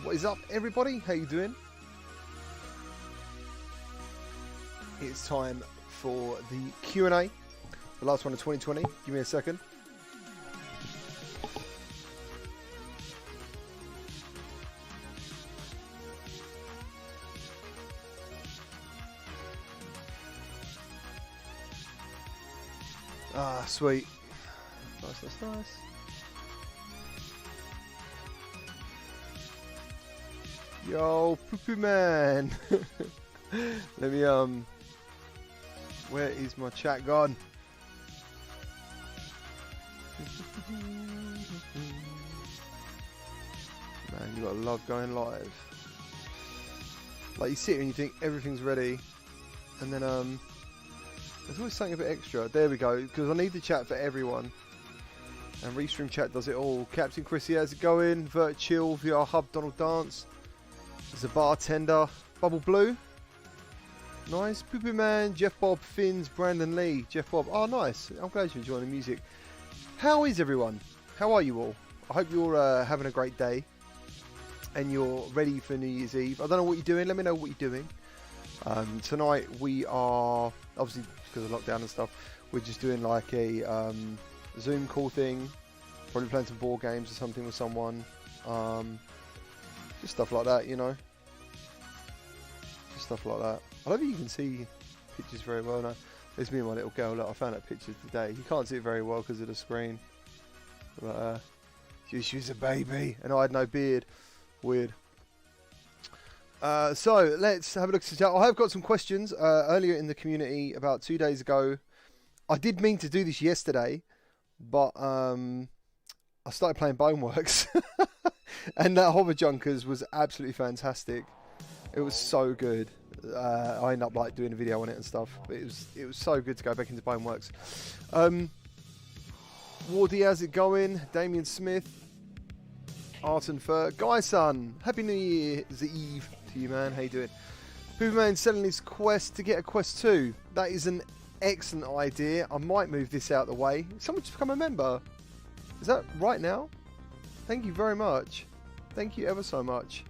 What is up, everybody? How you doing? It's time for the Q&A, the last one of 2020. Give me a second. Ah, sweet. Nice. Yo, poo-poo man. Let me, where is my chat gone? Man, you got to love going live. Like, you sit here and you think everything's ready, and then, there's always something a bit extra. There we go, because I need the chat for everyone. And Restream chat does it all. Captain Chrissy, how's it going? Vert Chill, VR Hub, Donald Dance. There's a bartender. Bubble Blue. Nice. Poopy Man, Jeff Bob, Finns, Brandon Lee. Jeff Bob. Oh, nice. I'm glad you're enjoying the music. How is everyone? How are you all? I hope you're having a great day. And you're ready for New Year's Eve. I don't know what you're doing. Let me know what you're doing. Tonight we are, obviously because of lockdown and stuff, we're just doing like a Zoom call thing. Probably playing some board games or something with someone. Just stuff like that, you know. Just stuff like that. I don't think you can see pictures very well now. There's me and my little girl. Look, I found that picture today. You can't see it very well because of the screen. But she was a baby, and I had no beard. Weird. So let's have a look at the chat. I have got some questions earlier in the community about 2 days ago. I did mean to do this yesterday, but I started playing Boneworks. And that Hover Junkers was absolutely fantastic. It was so good. I ended up like doing a video on it and stuff. But it was so good to go back into Boneworks. Wardy, how's it going? Damien Smith, Arton Fur, Guy Son, Happy New Year's Eve to you, man. How you doing? Pooman selling his Quest to get a Quest 2. That is an excellent idea. I might move this out of the way. Someone just become a member. Is that right now? Thank you very much. Thank you ever so much.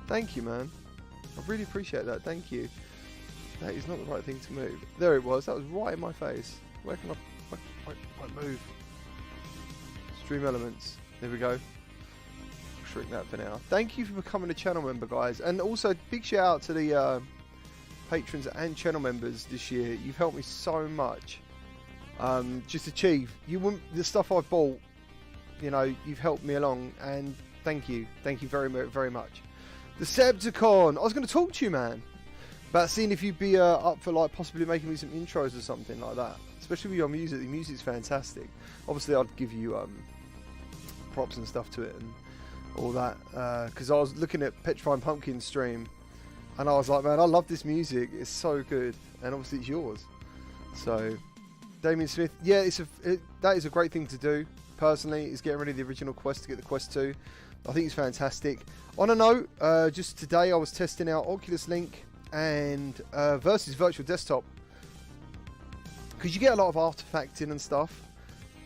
Thank you, man. I really appreciate that. Thank you. That is not the right thing to move. There it was. That was right in my face. Where can I move? Stream elements. There we go. Shrink that for now. Thank you for becoming a channel member, guys. And also, big shout out to the patrons and channel members this year. You've helped me so much. Just achieve. The stuff I've bought, you know, you've helped me along, and thank you very much. Decepticon, I was going to talk to you, man, about seeing if you'd be up for like possibly making me some intros or something like that, especially with your music. The music's fantastic. Obviously I'd give you props and stuff to it and all that, because I was looking at Petrifying Pumpkin's stream and I was like, man, I love this music, it's so good, and obviously it's yours. So Damien Smith, yeah, that is a great thing to do. Personally, is getting rid of the original Quest to get the Quest 2. I think it's fantastic. On a note, just today I was testing out Oculus Link and versus Virtual Desktop, because you get a lot of artifacting and stuff.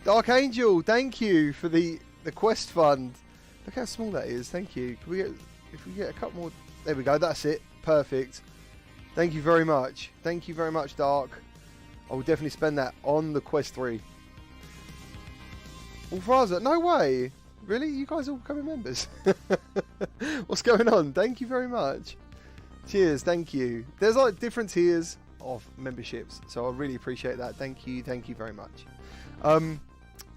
Dark Angel, thank you for the Quest fund. Look how small that is. Thank you. Can we get, if we get a couple more? There we go. That's it. Perfect. Thank you very much. Thank you very much, Dark. I will definitely spend that on the Quest 3. Ulfraza, no way. Really? You guys all becoming members? What's going on? Thank you very much. Cheers, thank you. There's like different tiers of memberships, so I really appreciate that. Thank you very much.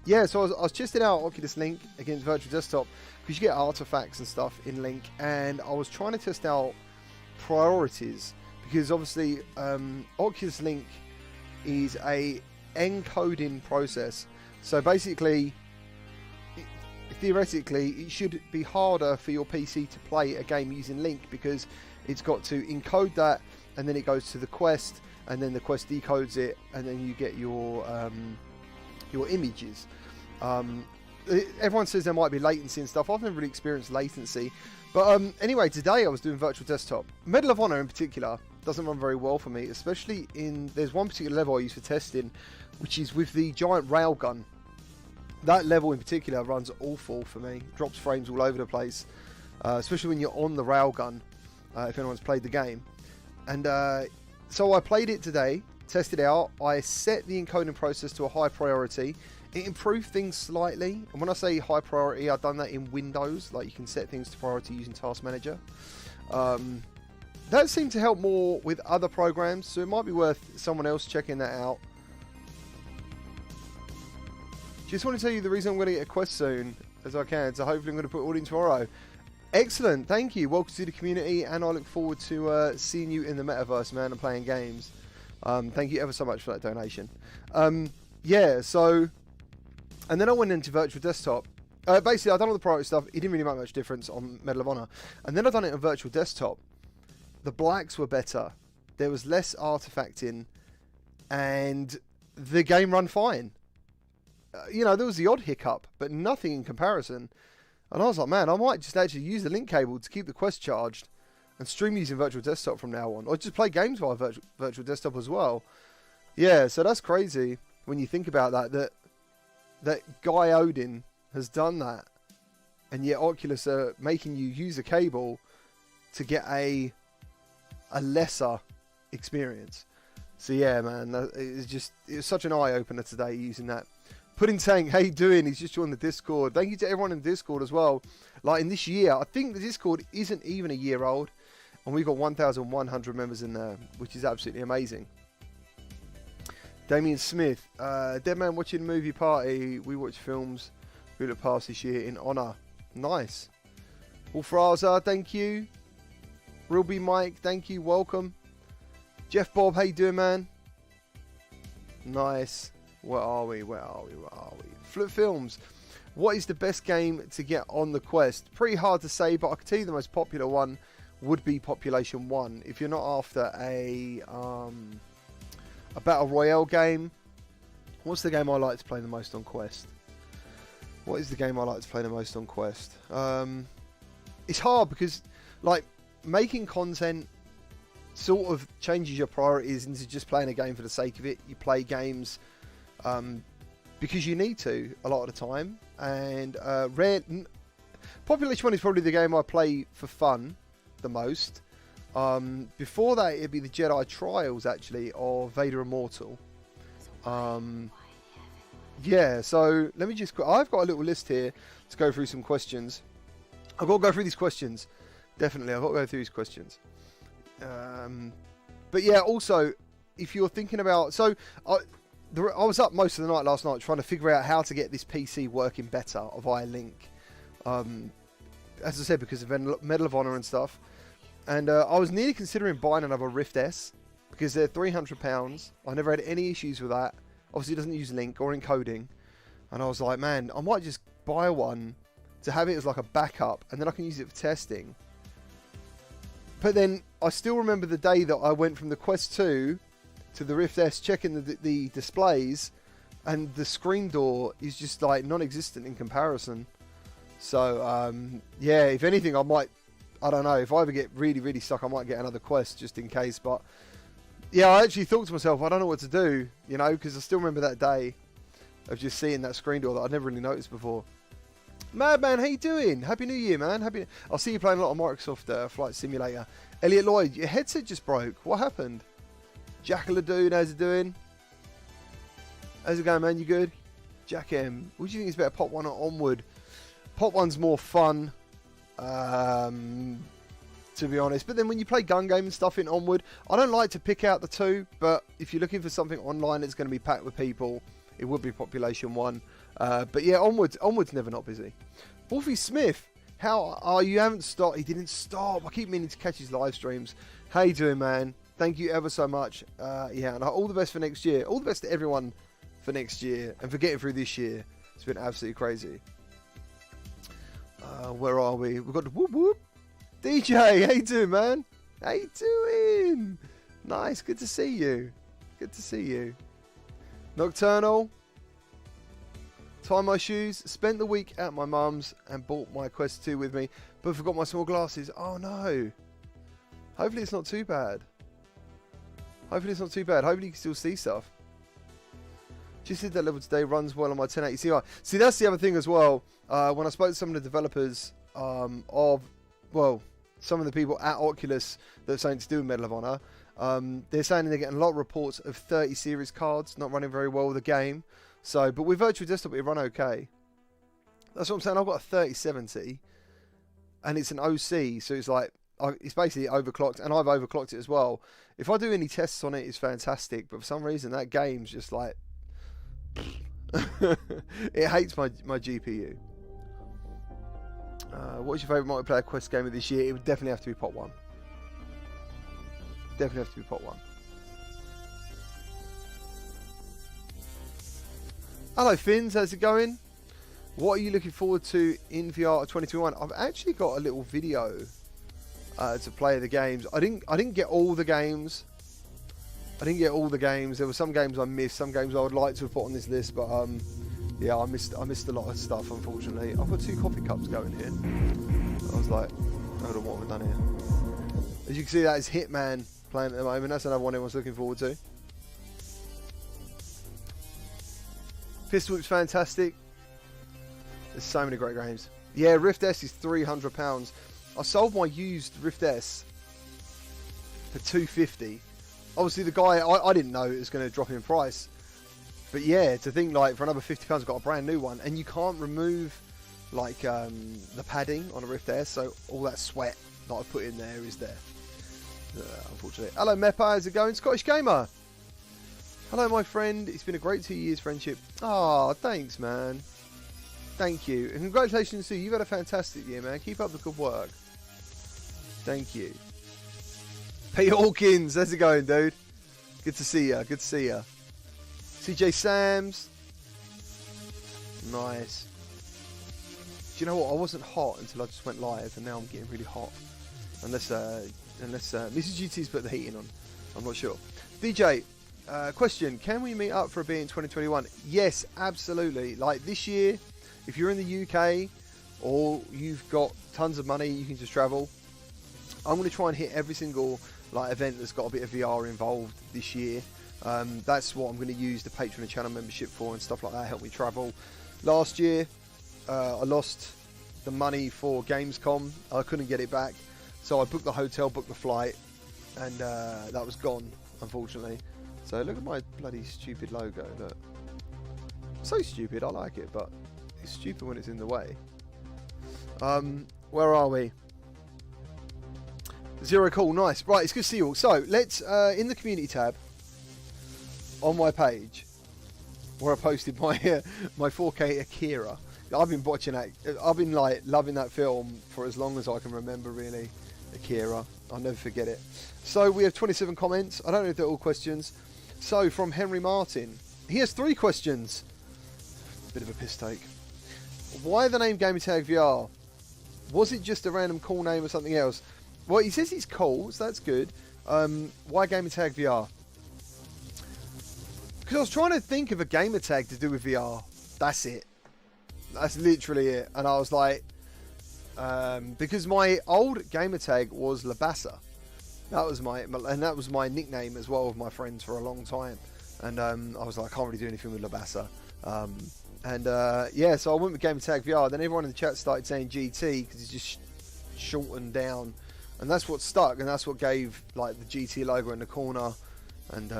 Yeah, so I was testing out Oculus Link against Virtual Desktop, because you get artifacts and stuff in Link, and I was trying to test out priorities, because obviously Oculus Link is a encoding process. So basically, theoretically, it should be harder for your PC to play a game using Link, because it's got to encode that, and then it goes to the Quest, and then the Quest decodes it, and then you get your images. Everyone says there might be latency and stuff. I've never really experienced latency, but anyway, today I was doing Virtual Desktop. Medal of Honor in particular doesn't run very well for me, especially there's one particular level I use for testing, which is with the giant railgun. That level in particular runs awful for me. Drops frames all over the place. especially when you're on the railgun, if anyone's played the game. And so I played it today, tested it out. I set the encoding process to a high priority. It improved things slightly, and when I say high priority, I've done that in Windows, like you can set things to priority using Task Manager. That seemed to help more with other programs, so it might be worth someone else checking that out. Just want to tell you the reason I'm going to get a quest soon as I can, so hopefully I'm going to put it all in tomorrow. Excellent, thank you. Welcome to the community, and I look forward to seeing you in the metaverse, man, and playing games. Thank you ever so much for that donation. Yeah, so... And then I went into Virtual Desktop. Basically, I've done all the priority stuff. It didn't really make much difference on Medal of Honor. And then I've done it on Virtual Desktop. The blacks were better. There was less artifacting. And the game ran fine. You know, there was the odd hiccup, but nothing in comparison. And I was like, man, I might just actually use the link cable to keep the quest charged and stream using Virtual Desktop from now on. Or just play games via Virtual Desktop as well. Yeah, so that's crazy when you think about that Guy Odin has done that, and yet Oculus are making you use a cable to get a lesser experience. So yeah, man, it was such an eye-opener today using that. Pudding Tank, how you doing? He's just joined the Discord. Thank you to everyone in the Discord as well. Like in this year, I think the Discord isn't even a year old, and we've got 1,100 members in there, which is absolutely amazing. Damien Smith, Dead Man watching movie party. We watch films we look past this year in honour. Nice. Wolfraza, thank you. Real B Mike, thank you. Welcome. Jeff Bob, how you doing, man? Nice. Where are we? Flip Films. What is the best game to get on the Quest? Pretty hard to say, but I can tell you the most popular one would be Population 1. If you're not after a Battle Royale game. What's the game I like to play the most on Quest? What is the game I like to play the most on Quest? It's hard because, like, making content sort of changes your priorities into just playing a game for the sake of it. You play games because you need to a lot of the time. And Population 1 is probably the game I play for fun the most. Before that, it'd be the Jedi Trials, actually, or Vader Immortal. Yeah, so let me just... I've got a little list here to go through some questions. I've got to go through these questions. Definitely, I've got to go through these questions. But yeah, also, if you're thinking about... So, I was up most of the night last night trying to figure out how to get this PC working better via Link. As I said, because of Medal of Honor and stuff. And I was nearly considering buying another Rift S because they're £300. I never had any issues with that. Obviously, it doesn't use Link or encoding. And I was like, man, I might just buy one to have it as like a backup, and then I can use it for testing. But then I still remember the day that I went from the Quest 2 to the Rift S, checking the displays, and the screen door is just like non-existent in comparison. So yeah, if anything, I don't know, if I ever get really, really stuck, I might get another Quest just in case. But yeah, I actually thought to myself, I don't know what to do, you know, because I still remember that day of just seeing that screen door that I'd never really noticed before. Madman, how you doing? Happy New Year, man. I'll see you playing a lot of Microsoft Flight Simulator. Elliot Lloyd, your headset just broke. What happened? Jack Ladoon, how's it doing? How's it going, man? You good? Jack M, what do you think is better, Pop 1 or Onward? Pop 1's more fun. To be honest, but then when you play gun game and stuff in Onward, I don't like to pick out the two, but if you're looking for something online that's going to be packed with people, it would be Population 1. But yeah, Onward's never not busy. Wolfie Smith, how are you? You haven't stopped. He didn't stop. I keep meaning to catch his live streams. How you doing, man? Thank you ever so much. Yeah, and all the best for next year. All the best to everyone for next year and for getting through this year. It's been absolutely crazy. Where are we? We've got the whoop whoop. DJ, how you doing, man? How you doing? Nice, good to see you. Good to see you. Nocturnal. Tie my shoes. Spent the week at my mum's and bought my Quest 2 with me, but forgot my small glasses. Oh no. Hopefully it's not too bad. Hopefully you can still see stuff. Just did that level today. Runs well on my 1080 Ti. See, that's the other thing as well. When I spoke to some of the developers of well, some of the people at Oculus that are saying to do with Medal of Honor, they're saying they're getting a lot of reports of 30 series cards not running very well with the game. So, but with virtual desktop, it run okay. That's what I'm saying. I've got a 3070, and it's an OC, so it's like it's basically overclocked, and I've overclocked it as well. If I do any tests on it, it's fantastic. But for some reason, that game's just like it hates my GPU. What's your favourite multiplayer quest game of this year? It would definitely have to be Pot 1. Definitely have to be Pot 1. Hello Finns, how's it going? What are you looking forward to in VR 2021? I've actually got a little video to play the games. I didn't get all the games. There were some games I missed, some games I would like to have put on this list, but yeah, I missed a lot of stuff, unfortunately. I've got 2 coffee cups going here. I was like, hold on, what have I done here? As you can see, that is Hitman playing at the moment. That's another one everyone's looking forward to. Pistol Whip's fantastic. There's so many great games. Yeah, Rift S is £300. I sold my used Rift S for $250. Obviously, the guy, I didn't know it was going to drop in price. But yeah, to think like for another £50 I've got a brand new one, and you can't remove like the padding on a Rift S, so all that sweat that I put in there is there. Unfortunately. Hello Mepa, how's it going? Scottish Gamer. Hello my friend, it's been a great 2 years friendship. Ah, thanks man. Thank you. And congratulations to you, you've had a fantastic year man. Keep up the good work. Thank you. Pete Hawkins, how's it going dude? Good to see ya, good to see ya. CJ Sams. Nice. Do you know what? I wasn't hot until I just went live, and now I'm getting really hot. Unless Mrs. GT's put the heating on. I'm not sure. DJ, question. Can we meet up for a beer in 2021? Yes, absolutely. Like this year, if you're in the UK or you've got tons of money, you can just travel. I'm going to try and hit every single like event that's got a bit of VR involved this year. That's what I'm going to use the Patreon channel membership for and stuff like that. Help me travel. Last year, I lost the money for Gamescom. I couldn't get it back, so I booked the hotel, booked the flight, and that was gone, unfortunately. So look at my bloody stupid logo. Look, so stupid. I like it, but it's stupid when it's in the way. Where are we? Zero call. Nice. Right, it's good to see you all. So let's in the community tab on my page where I posted my my 4K Akira. I've been watching that. I've been like loving that film for as long as I can remember. Really, Akira. I'll never forget it. So we have 27 comments. I don't know if they're all questions. So from Henry Martin, he has 3 questions. Bit of a piss take. Why the name Gamertag VR? Was it just a random cool name or something else? Well, he says it's cool, so that's good. Why Gamertag VR? Because I was trying to think of a gamertag to do with VR. That's it. That's literally it. And I was like, because my old gamertag was Labassa. That was my nickname as well with my friends for a long time. And I was like, I can't really do anything with Labassa. Yeah, so I went with Gamertag VR. Then everyone in the chat started saying GT because it's just shortened down. And that's what stuck, and that's what gave like the GT logo in the corner. And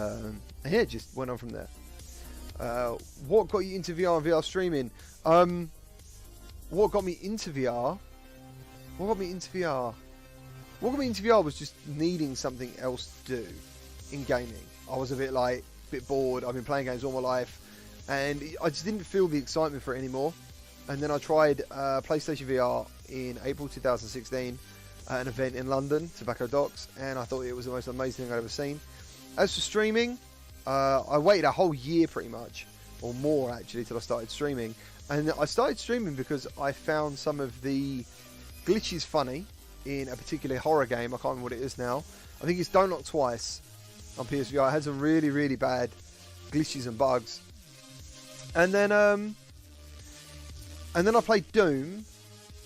yeah, it just went on from there. What got you into VR and VR streaming? What got me into VR? What got me into VR? What got me into VR was just needing something else to do in gaming. I was a bit bored. I've been playing games all my life, and I just didn't feel the excitement for it anymore. And then I tried PlayStation VR in April 2016 at an event in London, Tobacco Docks, and I thought it was the most amazing thing I'd ever seen. As for streaming, I waited a whole year pretty much, or more actually, till I started streaming. And I started streaming because I found some of the glitches funny in a particular horror game. I can't remember what it is now. I think it's Don't Knock Twice on PSVR. It had some really, really bad glitches and bugs. And then I played Doom,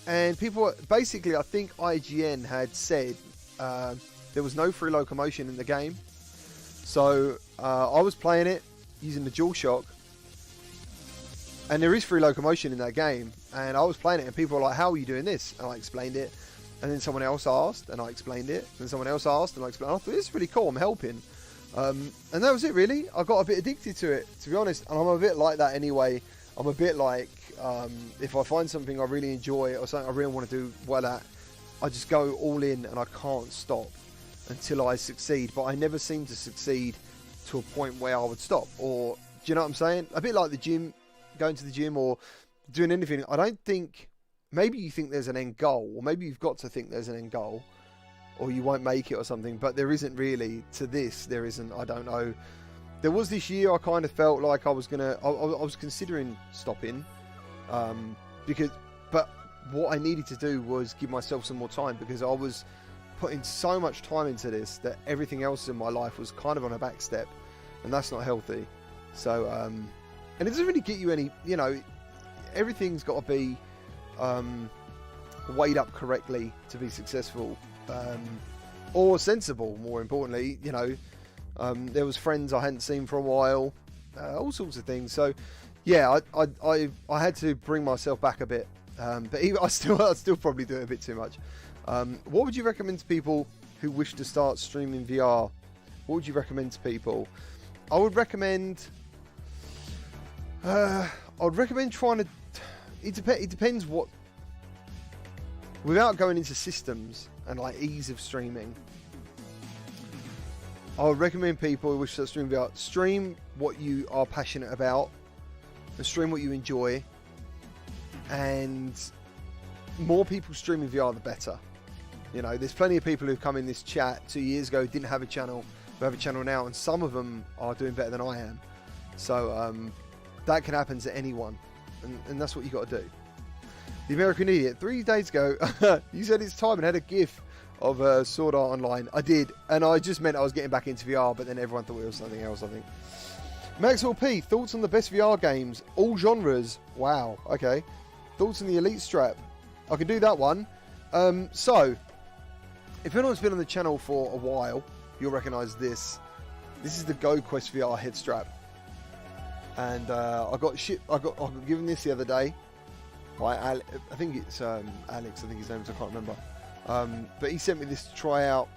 and people basically, I think IGN had said there was no free locomotion in the game. So I was playing it using the DualShock, and there is free locomotion in that game. And I was playing it, and people were like, "How are you doing this?" And I explained it, and then someone else asked, and I explained it. And then someone else asked, and I explained. I thought, this is really cool. I'm helping. And that was it, really. I got a bit addicted to it, to be honest. And I'm a bit like that anyway. I'm a bit like, if I find something I really enjoy or something I really want to do well at, I just go all in and I can't stop until I succeed. But I never seem to succeed to a point where I would stop. Or, do you know what I'm saying? A bit like the gym, going to the gym or doing anything. I don't think, maybe you think there's an end goal, or maybe you've got to think there's an end goal, or you won't make it or something, but there isn't really. To this, there isn't. I don't know. There was this year I kind of felt like I was considering stopping, but what I needed to do was give myself some more time, because I was putting so much time into this that everything else in my life was kind of on a back step, and that's not healthy. So, and it doesn't really get you any, you know, everything's got to be weighed up correctly to be successful, or sensible, more importantly. You know, there was friends I hadn't seen for a while, all sorts of things. So yeah, I had to bring myself back a bit, but even, I still probably do it a bit too much. What would you recommend to people who wish to start streaming VR? What would you recommend to people? I would recommend trying to, it depends what, without going into systems and like ease of streaming, I would recommend people who wish to stream VR, stream what you are passionate about and stream what you enjoy, and more people streaming VR the better. You know, there's plenty of people who've come in this chat 2 years ago, didn't have a channel, who have a channel now, and some of them are doing better than I am. So that can happen to anyone, and that's what you got to do. The American Idiot, 3 days ago, you said it's time and had a GIF of Sword Art Online. I did, and I just meant I was getting back into VR, but then everyone thought it was something else, I think. Maxwell P, thoughts on the best VR games, all genres. Wow, okay. Thoughts on the Elite Strap. I can do that one. So, if anyone's been on the channel for a while, you'll recognise this. This is the Go Quest VR head strap. And I got given this the other day by I think it's Alex, I think his name is, I can't remember. But he sent me this to try out,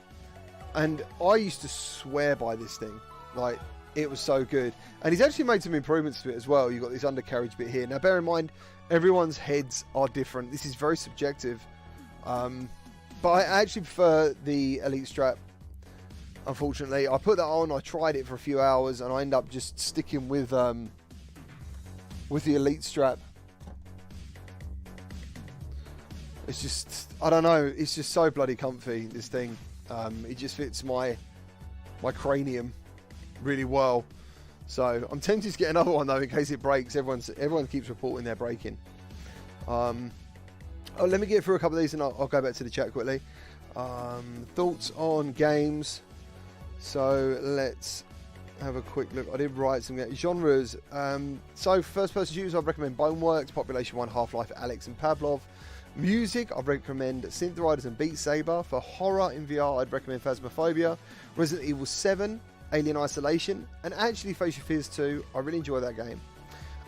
and I used to swear by this thing. Like, it was so good. And he's actually made some improvements to it as well. You've got this undercarriage bit here. Now, bear in mind, everyone's heads are different. This is very subjective. But I actually prefer the Elite Strap, unfortunately. I put that on, I tried it for a few hours, and I end up just sticking with the Elite Strap. It's just, I don't know, it's just so bloody comfy, this thing. It just fits my cranium really well. So I'm tempted to get another one though, in case it breaks. Everyone keeps reporting they're breaking. Oh, let me get through a couple of these and I'll go back to the chat quickly. Thoughts on games. So let's have a quick look. I did write some genres. So first person shooters, I'd recommend Boneworks, Population 1, Half-Life, Alex and Pavlov. Music, I'd recommend Synth Riders and Beat Saber. For horror in VR, I'd recommend Phasmophobia, Resident Evil 7, Alien Isolation, and actually Face Your Fears 2. I really enjoy that game.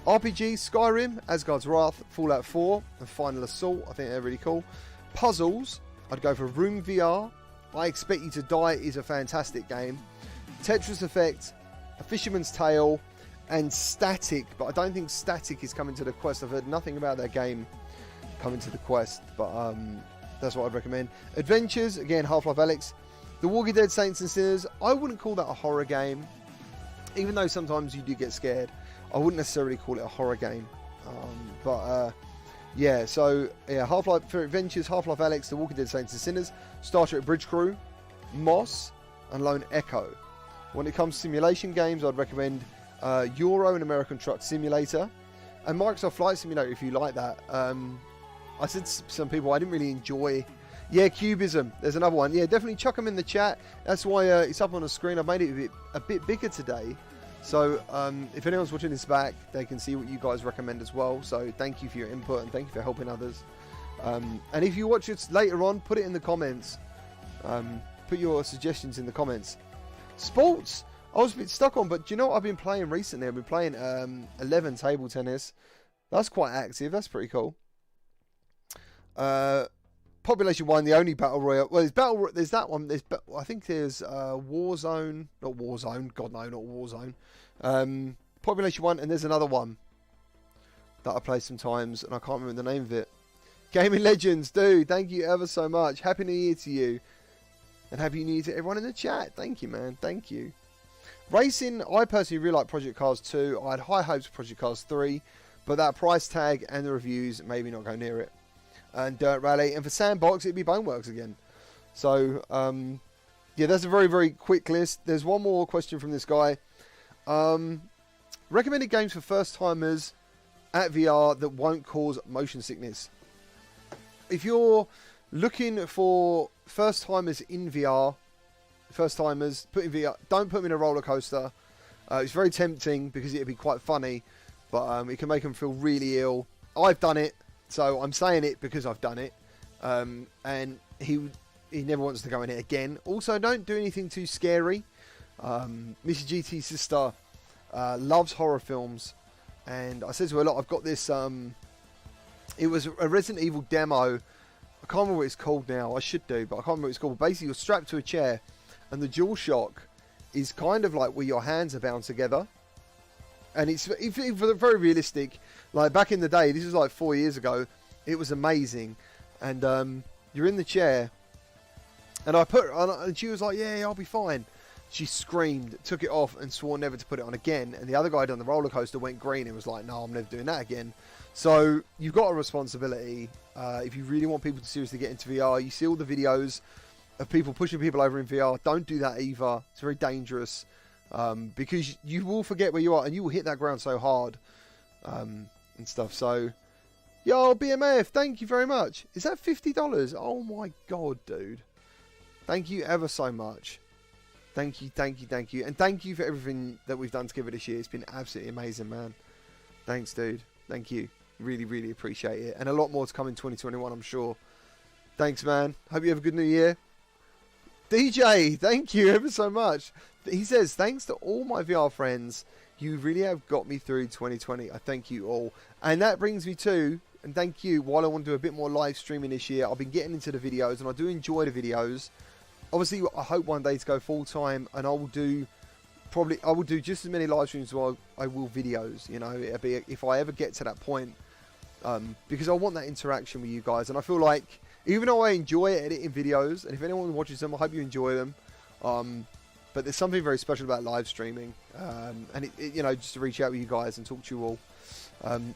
RPG, Skyrim, Asgard's Wrath, Fallout 4, and Final Assault. I think they're really cool. Puzzles, I'd go for Room VR. I Expect You to Die is a fantastic game. Tetris Effect, A Fisherman's Tale, and Static, but I don't think Static is coming to the Quest. I've heard nothing about that game coming to the Quest, but that's what I'd recommend. Adventures, again, Half-Life Alyx. The Walking Dead Saints and Sinners, I wouldn't call that a horror game, even though sometimes you do get scared. I wouldn't necessarily call it a horror game, yeah, so yeah, Half-Life for Adventures, Half-Life Alyx, The Walking Dead Saints and Sinners, Star Trek Bridge Crew, Moss, and Lone Echo. When it comes to simulation games, I'd recommend Euro and American Truck Simulator, and Microsoft Flight Simulator if you like that. I said to some people I didn't really enjoy. Yeah, Cubism. There's another one. Yeah, definitely chuck them in the chat. That's why it's up on the screen. I've made it a bit bigger today. So if anyone's watching this back, they can see what you guys recommend as well. So thank you for your input and thank you for helping others. And if you watch it later on, put it in the comments. Put your suggestions in the comments. Sports, I was a bit stuck on, but do you know what I've been playing recently? I've been playing 11 table tennis. That's quite active. That's pretty cool. Population 1, the only battle royale. Well, there's that one. I think there's Warzone, not Warzone. God no, not Warzone. Population 1, and there's another one that I play sometimes, and I can't remember the name of it. Gaming Legends, dude, thank you ever so much. Happy New Year to you, and Happy New Year to everyone in the chat. Thank you, man. Thank you. Racing, I personally really like Project Cars 2. I had high hopes for Project Cars 3, but that price tag and the reviews made me not go near it. And Dirt Rally, and for Sandbox, it'd be Boneworks again. So, yeah, that's a very, very quick list. There's one more question from this guy. Recommended games for first-timers at VR that won't cause motion sickness. If you're looking for first-timers in VR, first-timers, put in VR, don't put them in a roller coaster. It's very tempting because it'd be quite funny, but it can make them feel really ill. I've done it, so I'm saying it because I've done it. And he never wants to go in it again. Also, don't do anything too scary. Missy GT's sister loves horror films, and I said to her, look, I've got this, it was a Resident Evil demo. I can't remember what it's called now. I should do, but I can't remember what it's called. Basically, you're strapped to a chair, and the DualShock is kind of like where your hands are bound together. And it's very realistic. Like, back in the day, this was like 4 years ago, it was amazing. And you're in the chair, and and she was like, yeah, I'll be fine. She screamed, took it off, and swore never to put it on again. And the other guy on the roller coaster went green and was like, no, I'm never doing that again. So you've got a responsibility. If you really want people to seriously get into VR, you see all the videos of people pushing people over in VR. Don't do that either. It's very dangerous, because you will forget where you are, and you will hit that ground so hard and stuff. So, yo, BMF, thank you very much. Is that $50? Oh my God, dude. Thank you ever so much. Thank you, thank you, thank you. And thank you for everything that we've done together this year. It's been absolutely amazing, man. Thanks, dude. Thank you. Really, really appreciate it. And a lot more to come in 2021, I'm sure. Thanks, man. Hope you have a good new year. DJ, thank you ever so much. He says, thanks to all my VR friends, you really have got me through 2020. I thank you all. And that brings me to, and thank you, while I want to do a bit more live streaming this year, I've been getting into the videos, and I do enjoy the videos. Obviously, I hope one day to go full time, and I will do just as many live streams as I will videos. You know, it'll be if I ever get to that point, because I want that interaction with you guys, and I feel like even though I enjoy editing videos, and if anyone watches them, I hope you enjoy them. But there's something very special about live streaming, and you know, just to reach out with you guys and talk to you all.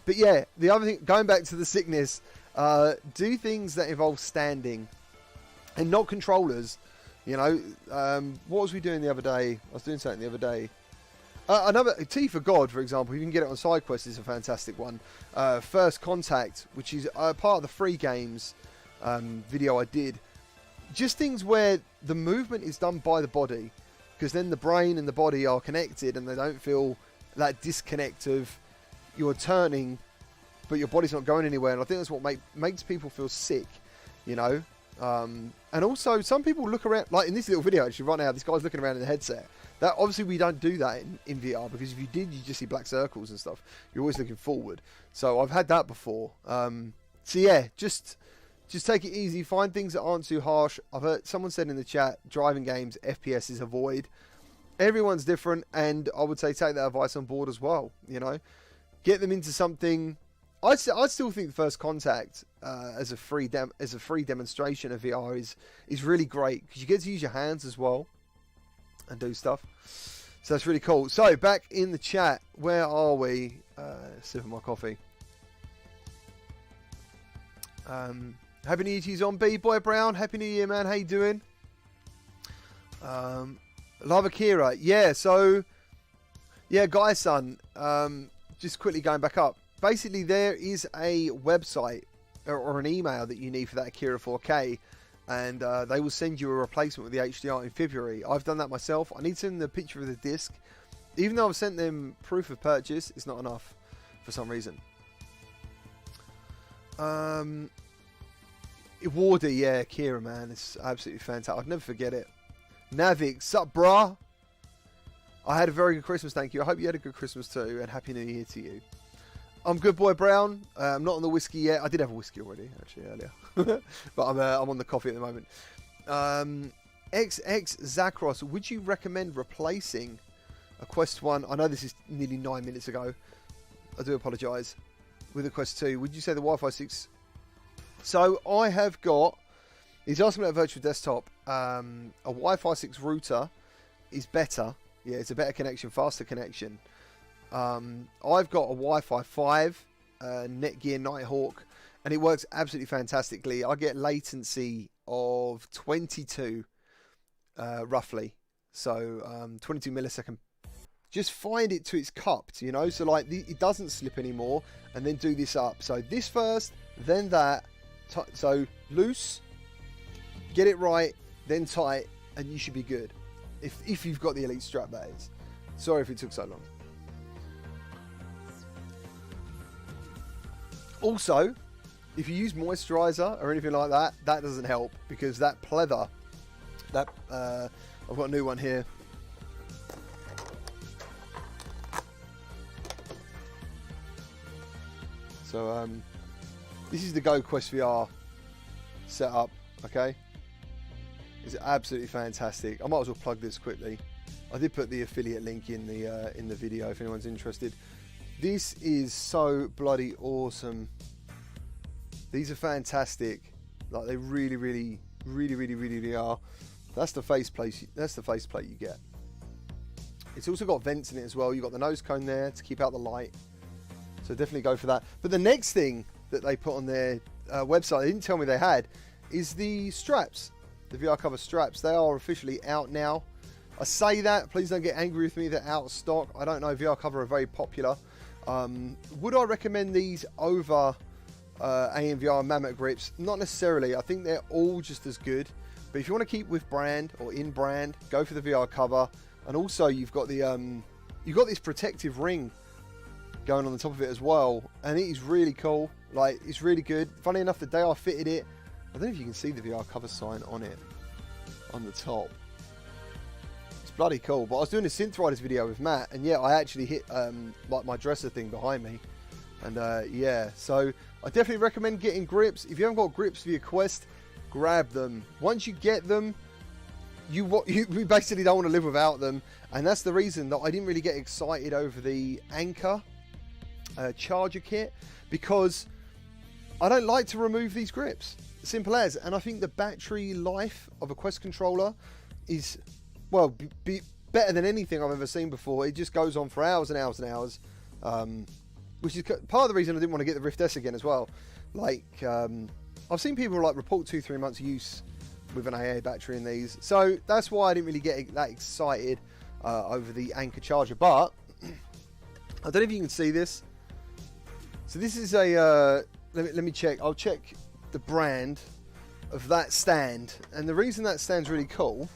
But yeah, the other thing, going back to the sickness, do things that involve standing and not controllers. You know, what was we doing the other day? I was doing something the other day. Another T for God, for example, you can get it on SideQuest, is a fantastic one. First Contact, which is part of the free games video I did. Just things where the movement is done by the body, because then the brain and the body are connected, and they don't feel that disconnect of you're turning, but your body's not going anywhere. And I think that's what makes people feel sick, you know. And also, some people look around, like in this little video actually right now, this guy's looking around in the headset. That obviously we don't do that in VR, because if you did, you just see black circles and stuff. You're always looking forward. So I've had that before. So yeah, just take it easy. Find things that aren't too harsh. I've heard someone said in the chat, driving games, FPS is avoid. Everyone's different, and I would say take that advice on board as well. You know, get them into something. I still think the First Contact as a free demonstration of VR is really great, because you get to use your hands as well and do stuff. So that's really cool. So back in the chat, where are we? Sipping my coffee. Happy New Year to you, on B-Boy Brown. Happy New Year, man. How you doing? Love Akira. Yeah, so yeah, Guy Son. Just quickly going back up. Basically, there is a website or an email that you need for that Akira 4K, and they will send you a replacement with the HDR in February. I've done that myself. I need to send them the picture of the disc. Even though I've sent them proof of purchase, it's not enough for some reason. Wardy, yeah, Akira, man. It's absolutely fantastic. I'd never forget it. Navik, sup, brah? I had a very good Christmas, thank you. I hope you had a good Christmas too, and Happy New Year to you. I'm good, boy Brown. I'm not on the whiskey yet. I did have a whiskey already, actually, earlier. But I'm on the coffee at the moment. XX Zakros, would you recommend replacing a Quest 1? I know this is nearly 9 minutes ago. I do apologise. With a Quest 2, would you say the Wi-Fi 6? So I have got... He's asking about virtual desktop. A Wi-Fi 6 router is better. Yeah, it's a better connection, faster connection. I've got a Wi-Fi 5 Netgear Nighthawk, and it works absolutely fantastically. I get latency of 22, roughly. So 22 millisecond. Just find it to its cupped, you know. So like it doesn't slip anymore, and then do this up. So this first, then that. So loose, get it right, then tight, and you should be good. If you've got the Elite strap, that is. Sorry if it took so long. Also, if you use moisturizer or anything like that, that doesn't help, because that pleather, that I've got a new one here. So this is the Go Quest VR setup. Okay, it's absolutely fantastic. I might as well plug this quickly. I did put the affiliate link in the video if anyone's interested. This is so bloody awesome. These are fantastic. Like, they really are. That's the faceplate. That's the faceplate you get. It's also got vents in it as well. You've got the nose cone there to keep out the light. So definitely go for that. But the next thing that they put on their website, they didn't tell me they had, is the straps. The VR cover straps. They are officially out now. I say that, please don't get angry with me, they're out of stock. I don't know, VR cover are very popular. Would I recommend these over AMVR and Mammoth grips? Not necessarily. I think they're all just as good. But if you want to keep with brand or in brand, go for the VR cover. And also you've got the you've got this protective ring going on the top of it as well, and it is really cool. Like, it's really good. Funny enough, the day I fitted it, I don't know if you can see the VR cover sign on it on the top. It's bloody cool. But I was doing a Synth Riders video with Matt, and yeah, I actually hit like my dresser thing behind me, and yeah, so I definitely recommend getting grips. If you haven't got grips for your Quest, grab them. Once you get them, you basically don't want to live without them, and that's the reason that I didn't really get excited over the Anker charger kit, because I don't like to remove these grips. Simple as. And I think the battery life of a Quest controller is, well, better than anything I've ever seen before. It just goes on for hours and hours and hours, which is part of the reason I didn't want to get the Rift S again as well. Like, I've seen people like report 2-3 months use with an AA battery in these, so that's why I didn't really get that excited over the Anker charger. But I don't know if you can see this. So this is a let me check. I'll check the brand of that stand, and the reason that stand's really cool,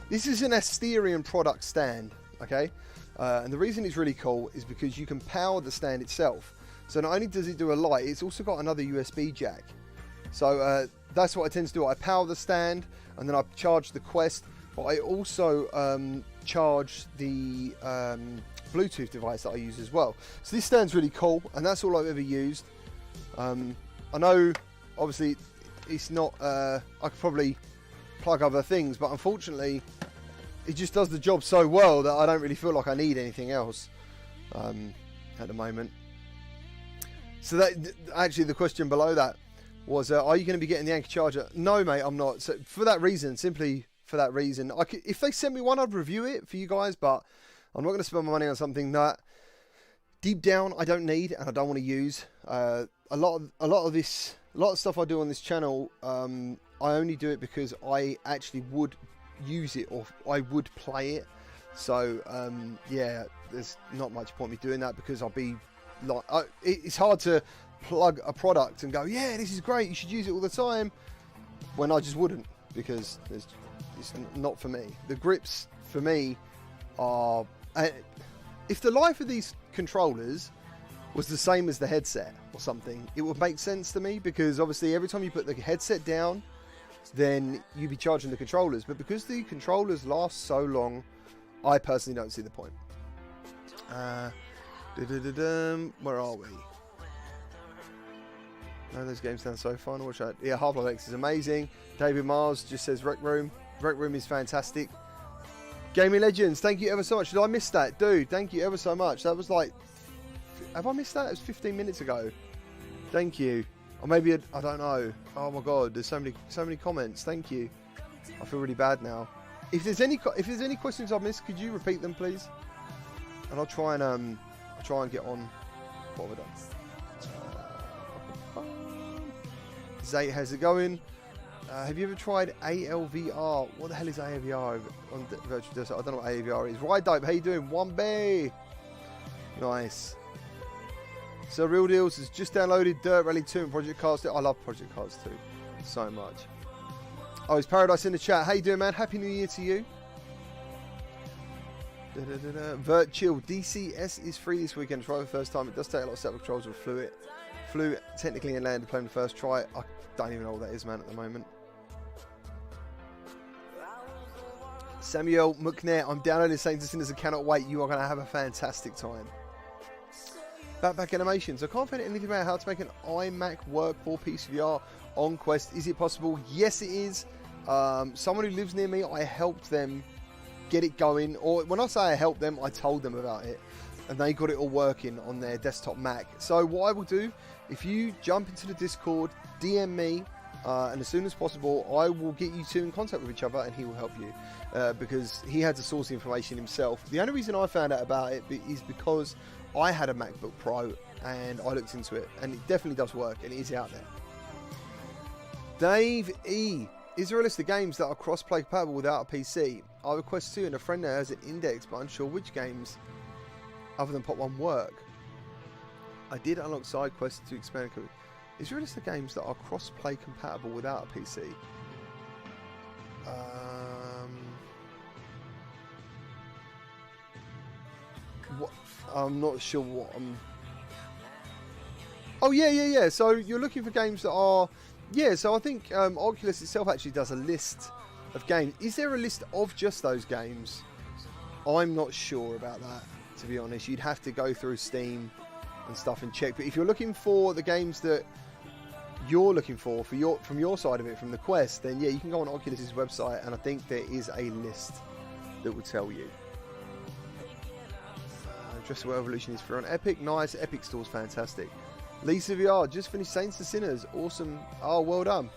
this is an Asterion product stand, okay, and the reason it's really cool is because you can power the stand itself. So not only does it do a light, it's also got another USB jack. So that's what I tend to do. I power the stand, and then I charge the Quest, but I also charge the Bluetooth device that I use as well. So this stand's really cool, and that's all I've ever used. I know, obviously, it's not, I could probably plug other things, but unfortunately, it just does the job so well that I don't really feel like I need anything else at the moment. So that, actually, the question below that was, are you going to be getting the Anker charger? No, mate, I'm not. So for that reason, simply for that reason, if they sent me one, I'd review it for you guys, but I'm not going to spend my money on something that deep down I don't need and I don't want to use. A lot of stuff I do on this channel, I only do it because I actually would use it or I would play it. So yeah, there's not much point me doing that, because I'll be like, it's hard to plug a product and go, yeah, this is great, you should use it all the time, when I just wouldn't, because it's not for me. The grips for me are, if the life of these controllers was the same as the headset or something, it would make sense to me, because obviously every time you put the headset down, then you'd be charging the controllers. But because the controllers last so long, I personally don't see the point. Where are we? No, those games sound so fun. Watch out. Yeah, Half-Life X is amazing. David Mars just says Rec Room. Rec Room is fantastic. Gaming Legends, thank you ever so much. Did I miss that? Dude, thank you ever so much. That was like... Have I missed that? It was 15 minutes ago. Thank you. Or maybe, I don't know. Oh my god, there's so many comments. Thank you. I feel really bad now. If there's any questions I've missed, could you repeat them, please? And I'll try and get on. What have I done? Zay, how's it going? Have you ever tried ALVR? What the hell is ALVR on virtual desktop? I don't know what ALVR is. Right, dope. How you doing? 1B. Nice. So Real Deals has just downloaded Dirt Rally 2 and Project Cars 2. I love Project Cars 2 so much. Oh, it's Paradise in the chat. How you doing, man? Happy New Year to you. Vert Chill. DCS is free this weekend. Try for the first time. It does take a lot of setup controls with Flew technically and landed playing the first try. I don't even know what that is, man, at the moment. Samuel McNair, I'm downloading Saints and Sinners and cannot wait. You are going to have a fantastic time. Backpack Animations. I can't find anything about how to make an iMac work for PSVR on Quest. Is it possible? Yes, it is. Someone who lives near me, I helped them get it going. Or when I say I helped them, I told them about it. And they got it all working on their desktop Mac. So what I will do, if you jump into the Discord, DM me, and as soon as possible, I will get you two in contact with each other and he will help you. Because he had to source the information himself. The only reason I found out about it is because I had a MacBook Pro and I looked into it. And it definitely does work and it is out there. Dave E. Is there a list of games that are cross-play compatible without a PC? I have a Quest 2 and a friend there has an Index, but unsure which games other than Pop 1 work. I did unlock side quests to expand. Is there a list of games that are cross-play compatible without a PC? What? I'm not sure what I'm... Oh, yeah. So you're looking for games that are... Yeah, so I think Oculus itself actually does a list of games. Is there a list of just those games? I'm not sure about that, to be honest. You'd have to go through Steam and stuff and check. But if you're looking for the games that you're looking for from your side of it, from the Quest, then yeah, you can go on Oculus's website, and I think there is a list that will tell you. Dress Well Evolution is free on Epic. Nice. Epic Store's fantastic. Lisa VR just finished Saints and Sinners. Awesome. Oh, well done.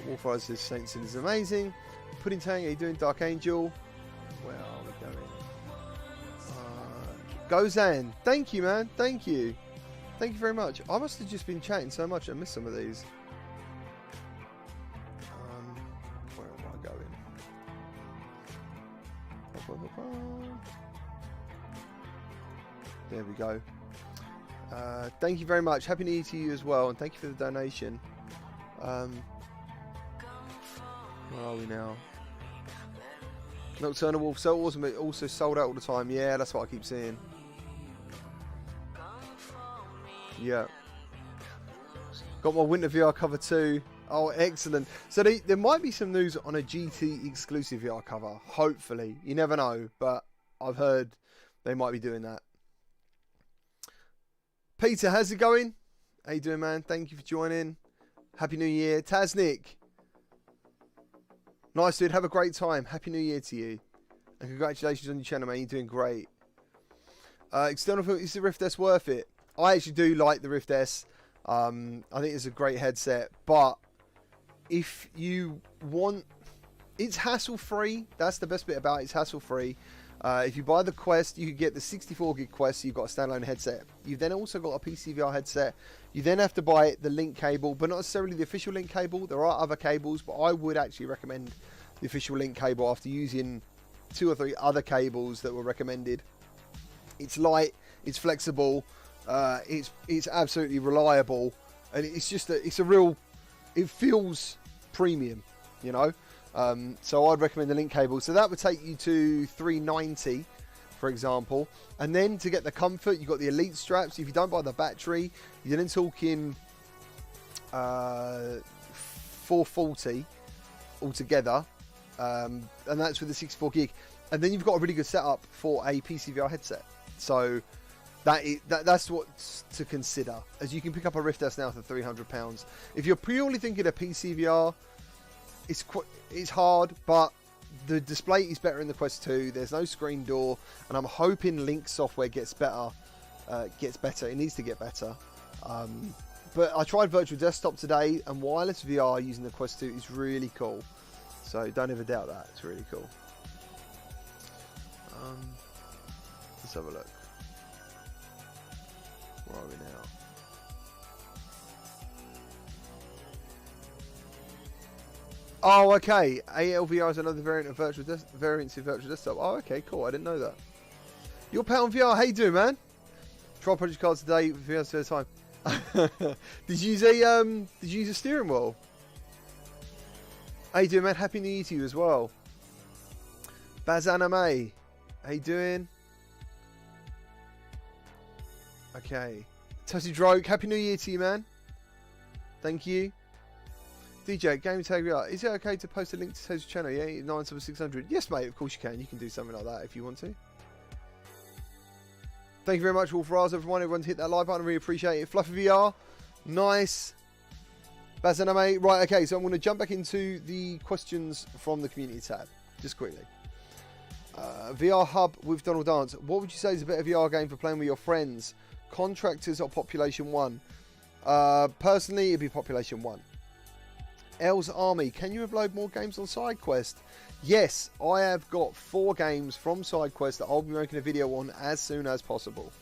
Warfire says Saints and Sinners is amazing. Pudding Tang, are you doing Dark Angel? Where are we going? Gozan, thank you, man. Thank you. Thank you very much. I must have just been chatting so much I missed some of these. Where am I going? There we go. Thank you very much. Happy New Year to you as well, and thank you for the donation. Where are we now? Nocturnal Wolf, so awesome, but also sold out all the time. Yeah, that's what I keep seeing. Yeah. Got my Winter VR cover too. Oh, excellent. So there might be some news on a GT exclusive VR cover. Hopefully. You never know, but I've heard they might be doing that. Peter, how's it going? How you doing, man? Thank you for joining. Happy New Year. Taznik. Nice, dude. Have a great time. Happy New Year to you. And congratulations on your channel, man. You're doing great. External film, is the Rift S worth it? I actually do like the Rift S. I think it's a great headset. But if you want... It's hassle-free. That's the best bit about it. It's hassle-free. If you buy the Quest, you can get the 64 gig Quest, so you've got a standalone headset. You've then also got a PSVR headset. You then have to buy the link cable, but not necessarily the official link cable. There are other cables, but I would actually recommend the official link cable after using 2 or 3 other cables that were recommended. It's light, it's flexible, it's absolutely reliable, and it's just it's a real, it feels premium, you know. So I'd recommend the link cable. So that would take you to $390, for example. And then to get the comfort, you've got the Elite straps. If you don't buy the battery, you're then talking $440 altogether. and that's with the 64 gig. And then you've got a really good setup for a PSVR headset. So that's what's to consider, as you can pick up a Rift S now for £300. If you're purely thinking of PSVR, it's hard, but the display is better in the Quest 2. There's no screen door, and I'm hoping Link software gets better. It needs to get better. But I tried virtual desktop today, and wireless VR using the Quest 2 is really cool. So don't ever doubt that. It's really cool. Let's have a look. Where are we now? Oh, okay. ALVR is another variant of virtual desktop. Oh, okay, cool. I didn't know that. Your pal on VR. How you doing, man? Try project cards today. VR first time. Did you use a steering wheel? How you doing, man? Happy New Year to you as well. Baz Anime. How you doing? Okay. Toasty Droke. Happy New Year to you, man. Thank you. DJ, Gamertag VR. Is it okay to post a link to Sesh's channel? Yeah, 97600. Yes, mate. Of course you can. You can do something like that if you want to. Thank you very much, Wolf Raz, everyone. Everyone's hit that like button. I really appreciate it. Fluffy VR. Nice. Baz Anime. Right, okay. So I'm going to jump back into the questions from the community tab. Just quickly. VR Hub with Donald Dance. What would you say is a better VR game for playing with your friends? Contractors or Population 1? Personally, it'd be Population 1. L's Army. Can you upload more games on SideQuest? Yes, I have got 4 games from SideQuest that I'll be making a video on as soon as possible.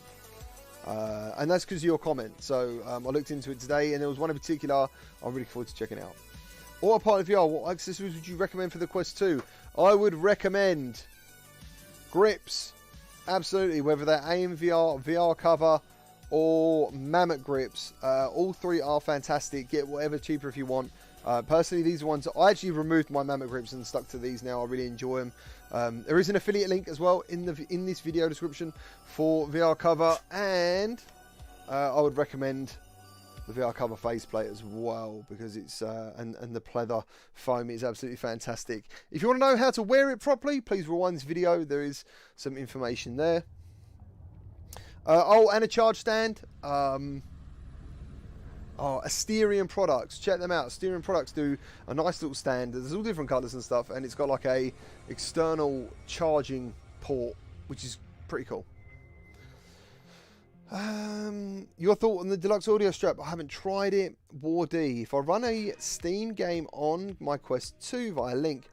And that's because of your comment. So I looked into it today, and there was one in particular I'm really looking forward to checking out. Autopilot VR. What accessories would you recommend for the Quest 2? I would recommend grips. Absolutely. Whether they're AMVR, VR cover, or Mammoth grips. All 3 are fantastic. Get whatever cheaper if you want. Personally, these ones, I actually removed my Mammoth grips and stuck to these now. I really enjoy them. There is an affiliate link as well in this video description for VR cover, and I would recommend the VR cover faceplate as well, because it's and the pleather foam is absolutely fantastic. If you want to know how to wear it properly, please rewind this video. There is some information there. Oh, and a charge stand. Asterion products, check them out. Asterion products do a nice little stand. There's all different colours and stuff, and it's got like a external charging port, which is pretty cool. Your thought on the deluxe audio strap? I haven't tried it. War D. If I run a Steam game on my Quest 2 via Link,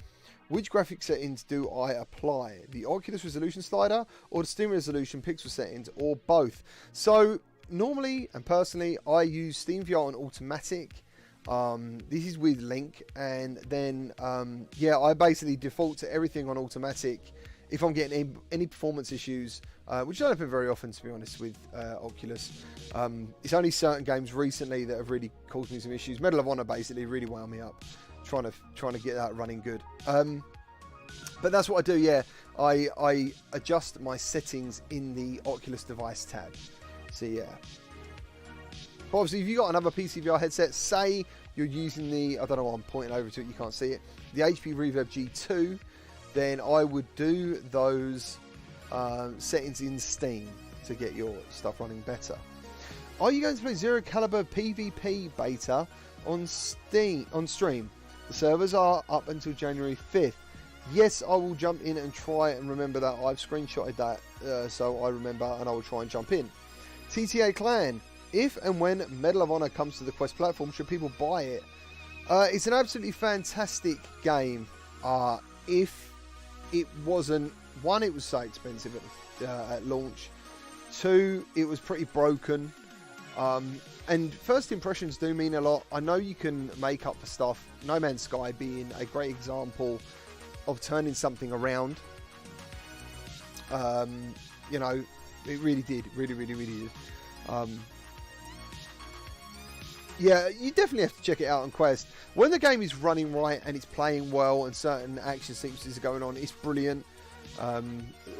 which graphic settings do I apply? The Oculus resolution slider, or the Steam resolution pixel settings, or both? So normally and personally, I use Steam VR on automatic. This is with Link, and then yeah, I basically default to everything on automatic if I'm getting any performance issues, which don't happen very often, to be honest, with Oculus. It's only certain games recently that have really caused me some issues. Medal of Honor basically really wound me up, trying to get that running good. But that's what I do. Yeah, I adjust my settings in the Oculus device tab. So yeah. But obviously, if you've got another PSVR headset, say you're using the, I don't know why I'm pointing over to it, you can't see it, the HP Reverb G2, then I would do those settings in Steam to get your stuff running better. Are you going to play Zero Caliber PvP beta on stream? The servers are up until January 5th. Yes, I will jump in and try and remember that. I've screenshotted that, so I remember, and I will try and jump in. TTA Clan. If and when Medal of Honor comes to the Quest platform, should people buy it? It's an absolutely fantastic game. If it wasn't, one, it was so expensive at launch. 2, it was pretty broken. And first impressions do mean a lot. I know you can make up for stuff. No Man's Sky being a great example of turning something around. You know, it really did. Really did. Yeah, you definitely have to check it out on Quest. When the game is running right and it's playing well and certain action sequences are going on, it's brilliant. A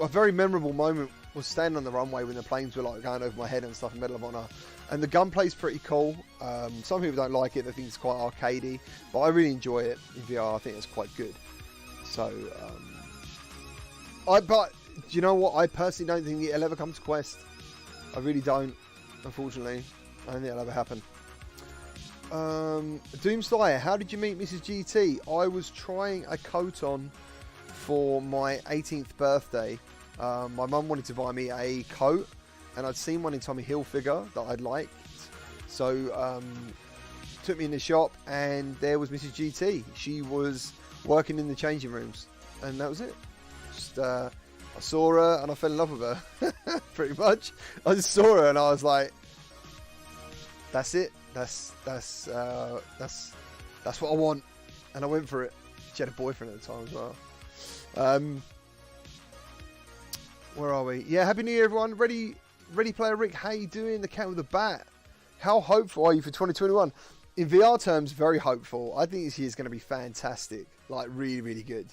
very memorable moment was standing on the runway when the planes were like going over my head and stuff in Medal of Honor. And the gunplay's pretty cool. Some people don't like it, they think it's quite arcadey, but I really enjoy it in VR. I think it's quite good. So, but do you know what? I personally don't think it'll ever come to Quest. I really don't, unfortunately. I don't think it'll ever happen. Doomslayer, how did you meet Mrs. GT? I was trying a coat on for my 18th birthday. My mum wanted to buy me a coat, and I'd seen one in Tommy Hilfiger that I'd liked. So, took me in the shop, and there was Mrs. GT. She was working in the changing rooms, and that was it. Just, I saw her, and I fell in love with her, pretty much. I just saw her, and I was like, that's it. That's what I want, and I went for it. She had a boyfriend at the time as well. Where are we? Yeah, Happy New Year, everyone. Ready Player Rick, how you doing? The cat with the bat. How hopeful are you for 2021? In VR terms, very hopeful. I think this year is going to be fantastic. Like, really, really good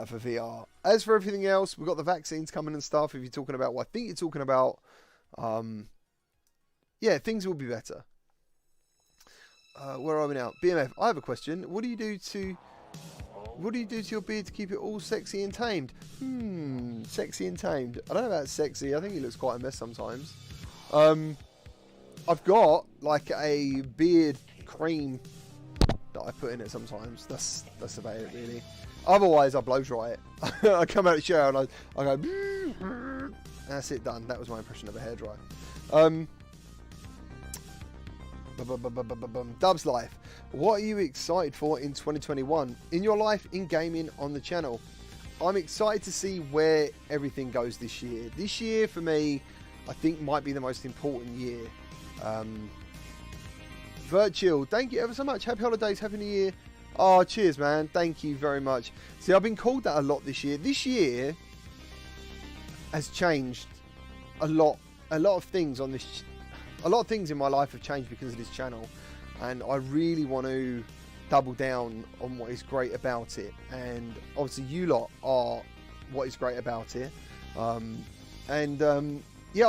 for VR. As for everything else, we've got the vaccines coming and stuff. If you're talking about what I think you're talking about, yeah, things will be better. Where are we now? BMF, I have a question. What do you do to your beard to keep it all sexy and tamed? Sexy and tamed. I don't know about sexy. I think he looks quite a mess sometimes. I've got like a beard cream that I put in it sometimes. That's about it, really. Otherwise, I blow dry it. I come out of the shower and I go. That's it, done. That was my impression of a hairdryer. Dub's life. What are you excited for in 2021? In your life, in gaming, on the channel? I'm excited to see where everything goes this year. This year, for me, I think might be the most important year. Virtual, thank you ever so much. Happy holidays, happy new year. Oh, cheers, man. Thank you very much. See, I've been called that a lot this year. This year has changed a lot of things on this. A lot of things in my life have changed because of this channel, and I really want to double down on what is great about it. And obviously, you lot are what is great about it. Yeah,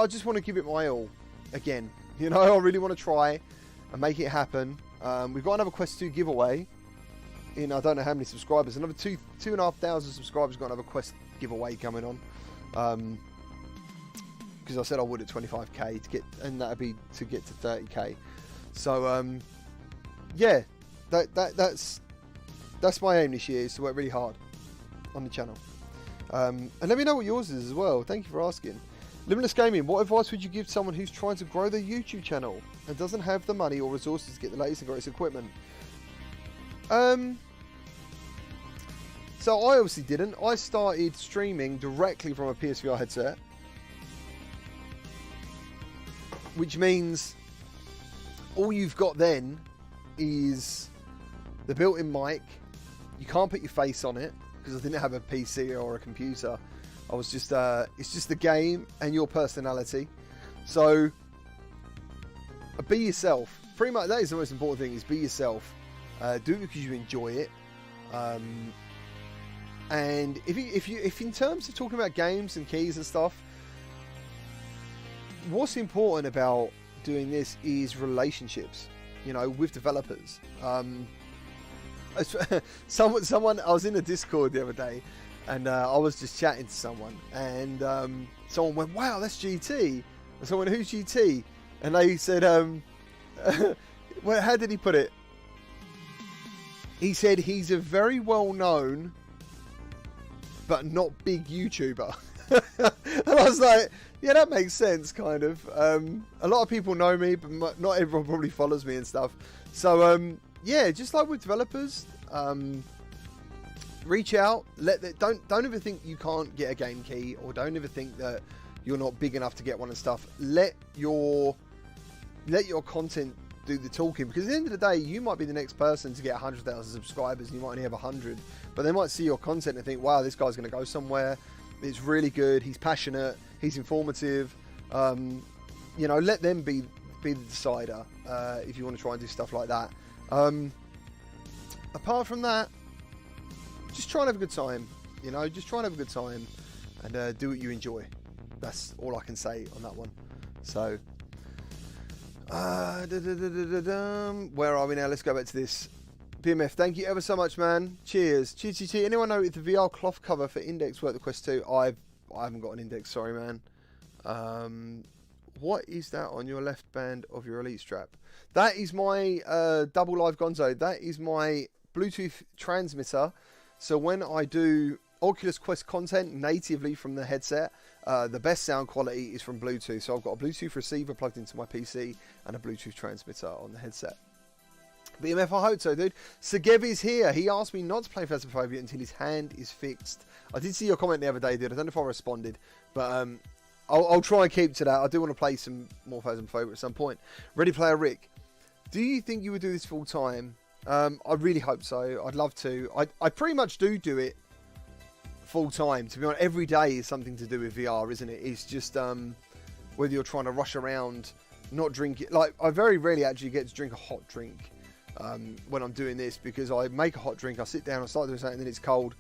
I just want to give it my all again. You know, I really want to try and make it happen. We've got another Quest 2 giveaway in, I don't know how many subscribers. Another 2,500 subscribers got another Quest giveaway coming on. Because I said I would at 25k to get, and that'd be to get to 30k. So yeah, that's my aim this year, is to work really hard on the channel. And let me know what yours is as well. Thank you for asking. Limitless Gaming, what advice would you give someone who's trying to grow their YouTube channel and doesn't have the money or resources to get the latest and greatest equipment? So I obviously didn't. I started streaming directly from a PSVR headset, which means all you've got then is the built-in mic. You can't put your face on it because I didn't have a PC or a computer. I was just, it's just the game and your personality. So, be yourself. Pretty much, that is the most important thing, is be yourself. Do it because you enjoy it. And if in terms of talking about games and keys and stuff, what's important about doing this is relationships, you know, with developers. Someone, I was in a Discord the other day, and I was just chatting to someone, and someone went, "Wow, that's GT." And someone, "Who's GT?" And they said, well, how did he put it? He said he's a very well-known but not big YouTuber. And I was like, yeah, that makes sense, kind of. A lot of people know me, but not everyone probably follows me and stuff. So, yeah, just like with developers, reach out. Don't ever think you can't get a game key, or don't ever think that you're not big enough to get one and stuff. Let your content do the talking, because at the end of the day, you might be the next person to get 100,000 subscribers, and you might only have 100, but they might see your content and think, wow, this guy's going to go somewhere. It's really good. He's passionate. He's informative. You know, let them be the decider if you want to try and do stuff like that. Apart from that, just try and have a good time. You know, just try and have a good time and do what you enjoy. That's all I can say on that one. So, where are we now? Let's go back to this. BMF, thank you ever so much, man. Cheers. Cheers. Anyone know if the VR cloth cover for Index work the Quest 2? I haven't got an Index, sorry, man. What is that on your left band of your Elite strap? That is my double live Gonzo. That is my Bluetooth transmitter. So when I do Oculus Quest content natively from the headset, the best sound quality is from Bluetooth. So I've got a Bluetooth receiver plugged into my PC and a Bluetooth transmitter on the headset. BMF, I hope so, dude. Segev is here. He asked me not to play Phasmophobia until his hand is fixed. I did see your comment the other day, dude. I don't know if I responded, but I'll try and keep to that. I do want to play some more Phasmophobia at some point. Ready Player Rick, do you think you would do this full time? I really hope so. I'd love to. I pretty much do it full time. To be honest, every day is something to do with VR, isn't it? It's just whether you're trying to rush around, not drink it. Like, I very rarely actually get to drink a hot drink when I'm doing this, because I make a hot drink, I sit down, I start doing something, and then it's cold.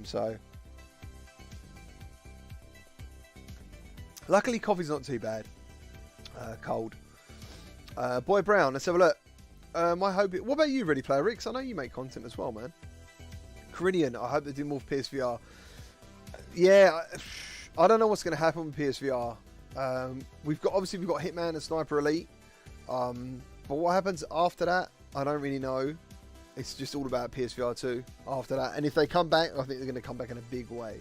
So luckily coffee's not too bad. Cold. Boy Brown, let's have a look. I hope it, what about you, Ready Player Ricks? I know you make content as well, man. Caridian, I hope they do more for PSVR. Yeah, I don't know what's going to happen with PSVR. We've got Hitman and Sniper Elite, but what happens after that, I don't really know. It's just all about PSVR 2 after that, and if they come back, I think they're going to come back in a big way.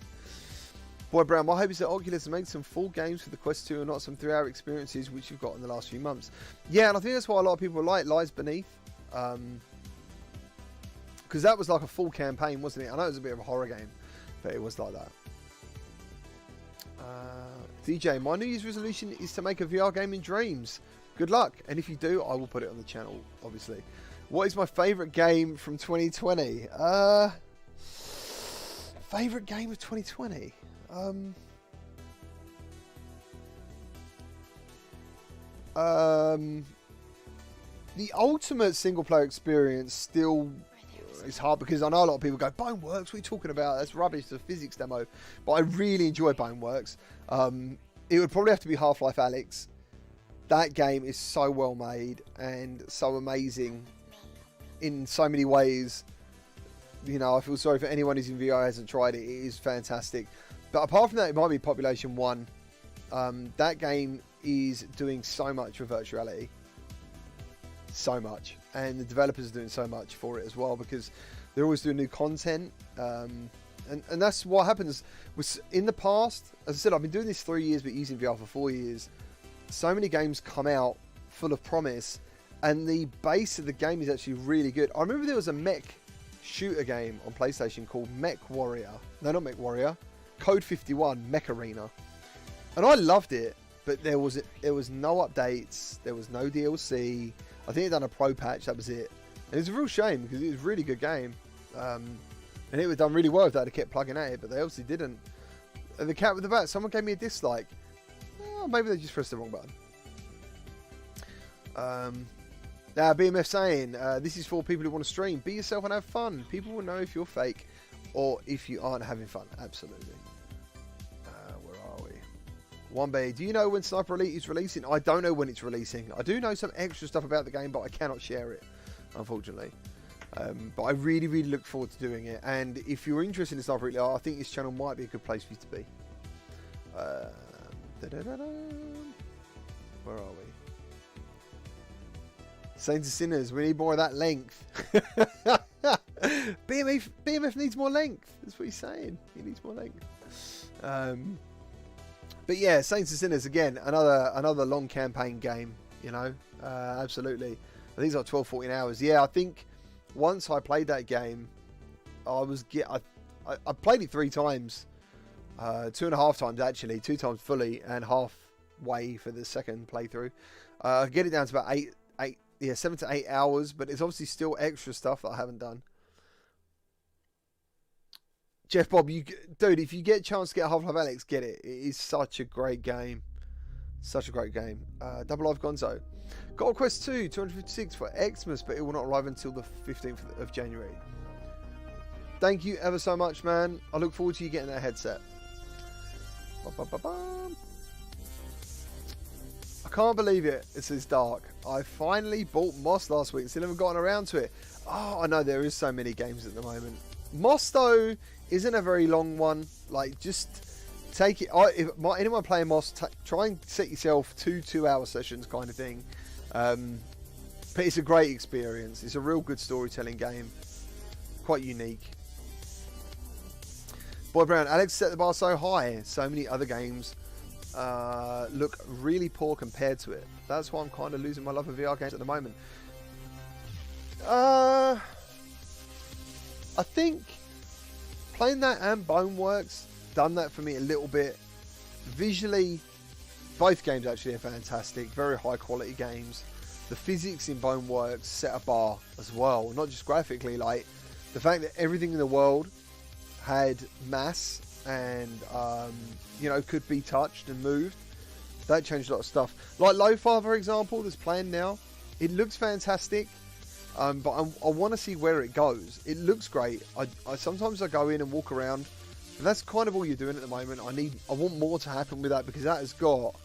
Boy Brown, my hope is that Oculus make some full games for the Quest 2 and not some 3-hour experiences which you've got in the last few months. Yeah, and I think that's why a lot of people like Lies Beneath, because that was like a full campaign, wasn't it? I know it was a bit of a horror game, but it was like that. DJ, my New Year's resolution is to make a VR game in dreams. Good luck, and if you do, I will put it on the channel, obviously. What is my favourite game from 2020? Favourite game of 2020? The ultimate single player experience still is hard, because I know a lot of people go, Boneworks, what are you talking about? That's rubbish, it's a physics demo. But I really enjoy Boneworks. It would probably have to be Half-Life Alyx. That game is so well made and so amazing in so many ways. You know, I feel sorry for anyone who's in VR and hasn't tried it. It is fantastic. But apart from that, it might be Population 1. That game is doing so much with virtual reality. So much. And the developers are doing so much for it as well, because they're always doing new content. And that's what happens. In the past, as I said, I've been doing this 3 years, but using VR for 4 years. So many games come out full of promise, and the base of the game is actually really good. I remember there was a mech shooter game on PlayStation called Mech Warrior. No, not Mech Warrior. Code 51 Mech Arena. And I loved it, but there was no updates. There was no DLC. I think they'd done a pro patch. That was it. And it's a real shame, because it was a really good game. And it was done really well if they'd have kept plugging at it, but they obviously didn't. And the cat with the bat, someone gave me a dislike. Oh, maybe they just pressed the wrong button. Now, BMF saying, this is for people who want to stream. Be yourself and have fun. People will know if you're fake or if you aren't having fun. Absolutely. Where are we? 1B, do you know when Sniper Elite is releasing? I don't know when it's releasing. I do know some extra stuff about the game, but I cannot share it, unfortunately. But I really, really look forward to doing it. And if you're interested in Sniper Elite, I think this channel might be a good place for you to be. Where are we? Saints and Sinners, we need more of that length. BMF needs more length. That's what he's saying. He needs more length. But yeah, Saints and Sinners, again, another long campaign game, you know. Absolutely. I think it's like 12, 14 hours. Yeah, I think once I played that game, I played it 3 times. 2.5 times actually, 2 times fully and halfway for the second playthrough. I get it down to about 7 to 8 hours, but it's obviously still extra stuff that I haven't done. Jeff Bob, dude, if you get a chance to get Half-Life Alyx, get it. It is such a great game. Such a great game. Double Life Gonzo. Got a Quest 2, 256 for Xmas, but it will not arrive until the 15th of January. Thank you ever so much, man. I look forward to you getting that headset. I can't believe it. It says dark. I finally bought Moss last week. Still haven't gotten around to it. Oh, I know there is so many games at the moment. Moss though isn't a very long one. Like, just take it. If anyone playing Moss, try and set yourself 2-2-hour sessions kind of thing. But it's a great experience. It's a real good storytelling game. Quite unique. Boy Brown, Alex set the bar so high. So many other games look really poor compared to it. That's why I'm kind of losing my love of VR games at the moment. I think playing that and Boneworks done that for me a little bit. Visually, both games actually are fantastic. Very high quality games. The physics in Boneworks set a bar as well. Not just graphically, like the fact that everything in the world had mass and you know, could be touched and moved. That changed a lot of stuff. Like Lo-Fi, for example, that's playing now. It looks fantastic, but I want to see where it goes. It looks great. I sometimes I go in and walk around, and that's kind of all you're doing at the moment. I want more to happen with that, because that has got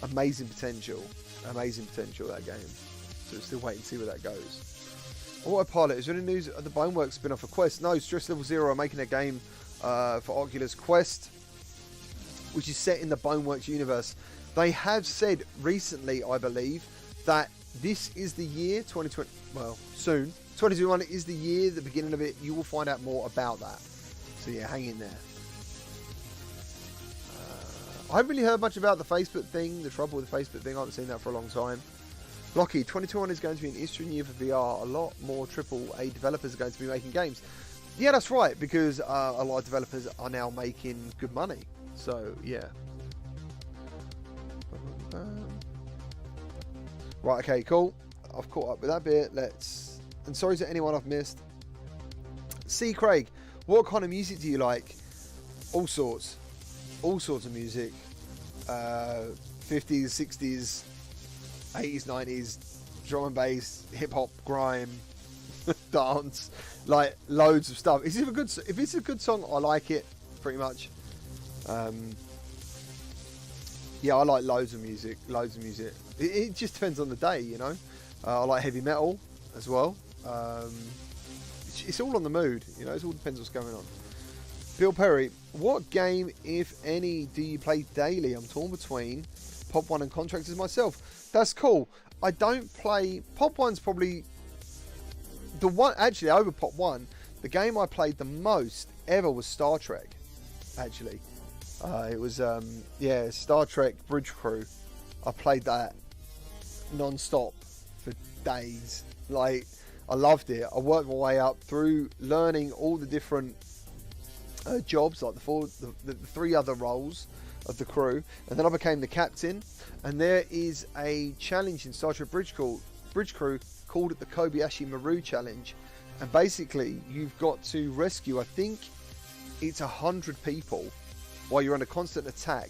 amazing potential. Amazing potential, that game. So we'll still wait and see where that goes. Autopilot, is there any news of the Boneworks spin-off of Quest? No, Stress Level Zero are making a game for Oculus Quest, which is set in the Boneworks universe. They have said recently, I believe, that this is the year 2020. Well, soon 2021 is the year, the beginning of it. You will find out more about that. So yeah, hang in there. I haven't really heard much about the Facebook thing, the trouble with the Facebook thing. I haven't seen that for a long time. Blocky, 2021 is going to be an interesting year for VR. A lot more AAA developers are going to be making games. Yeah, that's right, because a lot of developers are now making good money. So, yeah. Right, okay, cool. I've caught up with that bit. And sorry to anyone I've missed. C. Craig, what kind of music do you like? All sorts. All sorts of music. 50s, 60s, 80s, 90s, drum and bass, hip hop, grime, dance, like loads of stuff. If it's a good song, I like it pretty much. Yeah, I like loads of music. It just depends on the day, you know. I like heavy metal as well. It's all on the mood, you know. It all depends what's going on. Bill Perry, what game, if any, do you play daily? I'm torn between Pop 1 and Contractors myself. That's cool. I don't play... Pop 1's probably the one... Actually, over Pop 1, the game I played the most ever was Star Trek, actually. It was, yeah, Star Trek Bridge Crew. I played that non-stop for days. Like, I loved it. I worked my way up through learning all the different jobs, like the three other roles of the crew, and then I became the captain. And there is a challenge in Star Trek Bridge Crew called the Kobayashi Maru Challenge, and basically you've got to rescue, I think it's 100 people while you're under constant attack,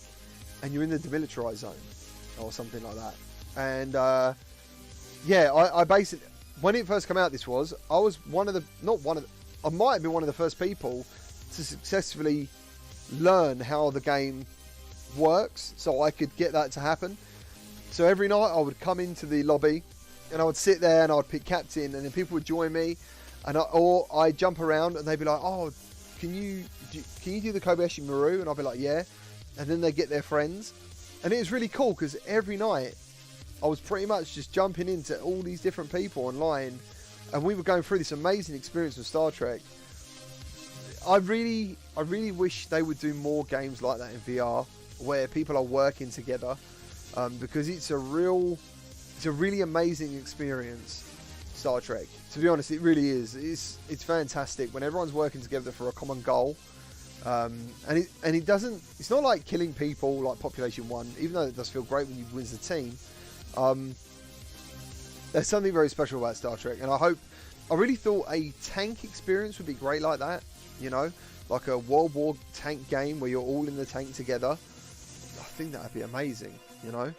and you're in the demilitarized zone or something like that. And yeah, I basically, when it first came out, I was I might have been one of the first people to successfully learn how the game works, so I could get that to happen. So every night I would come into the lobby and I would sit there and I would pick captain, and then people would join me, and or I'd jump around and they'd be like, oh, can you do the Kobayashi Maru? And I'd be like, yeah. And then they get their friends, and it was really cool because every night I was pretty much just jumping into all these different people online, and we were going through this amazing experience with Star Trek. I really wish they would do more games like that in VR, where people are working together, because it's a really amazing experience. Star Trek, to be honest, it really is. It's fantastic when everyone's working together for a common goal, and it's not like killing people like Population 1, even though it does feel great when you win as a team. There's something very special about Star Trek, and I really thought a tank experience would be great like that. You know, like a World War tank game where you're all in the tank together. I think that would be amazing, you know.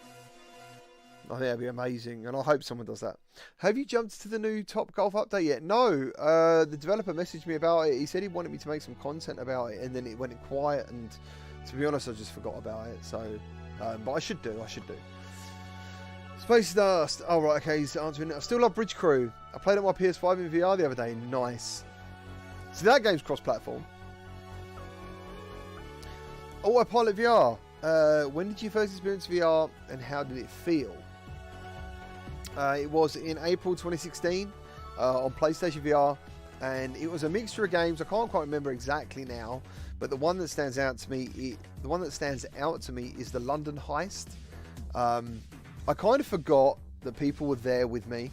I think that'd be amazing, and I hope someone does that. Have you jumped to the new Top Golf update yet? No. The developer messaged me about it. He said he wanted me to make some content about it, and then it went quiet, and to be honest, I just forgot about it. So, but I should do. Space Dust. Oh, right, okay, he's answering. I still love Bridge Crew. I played it on my PS5 in VR the other day. Nice. So that game's cross-platform. Autopilot VR. When did you first experience VR and how did it feel? It was in April 2016 on PlayStation VR, and it was a mixture of games. I can't quite remember exactly now, but the one that stands out to me, is the London Heist. I kind of forgot that people were there with me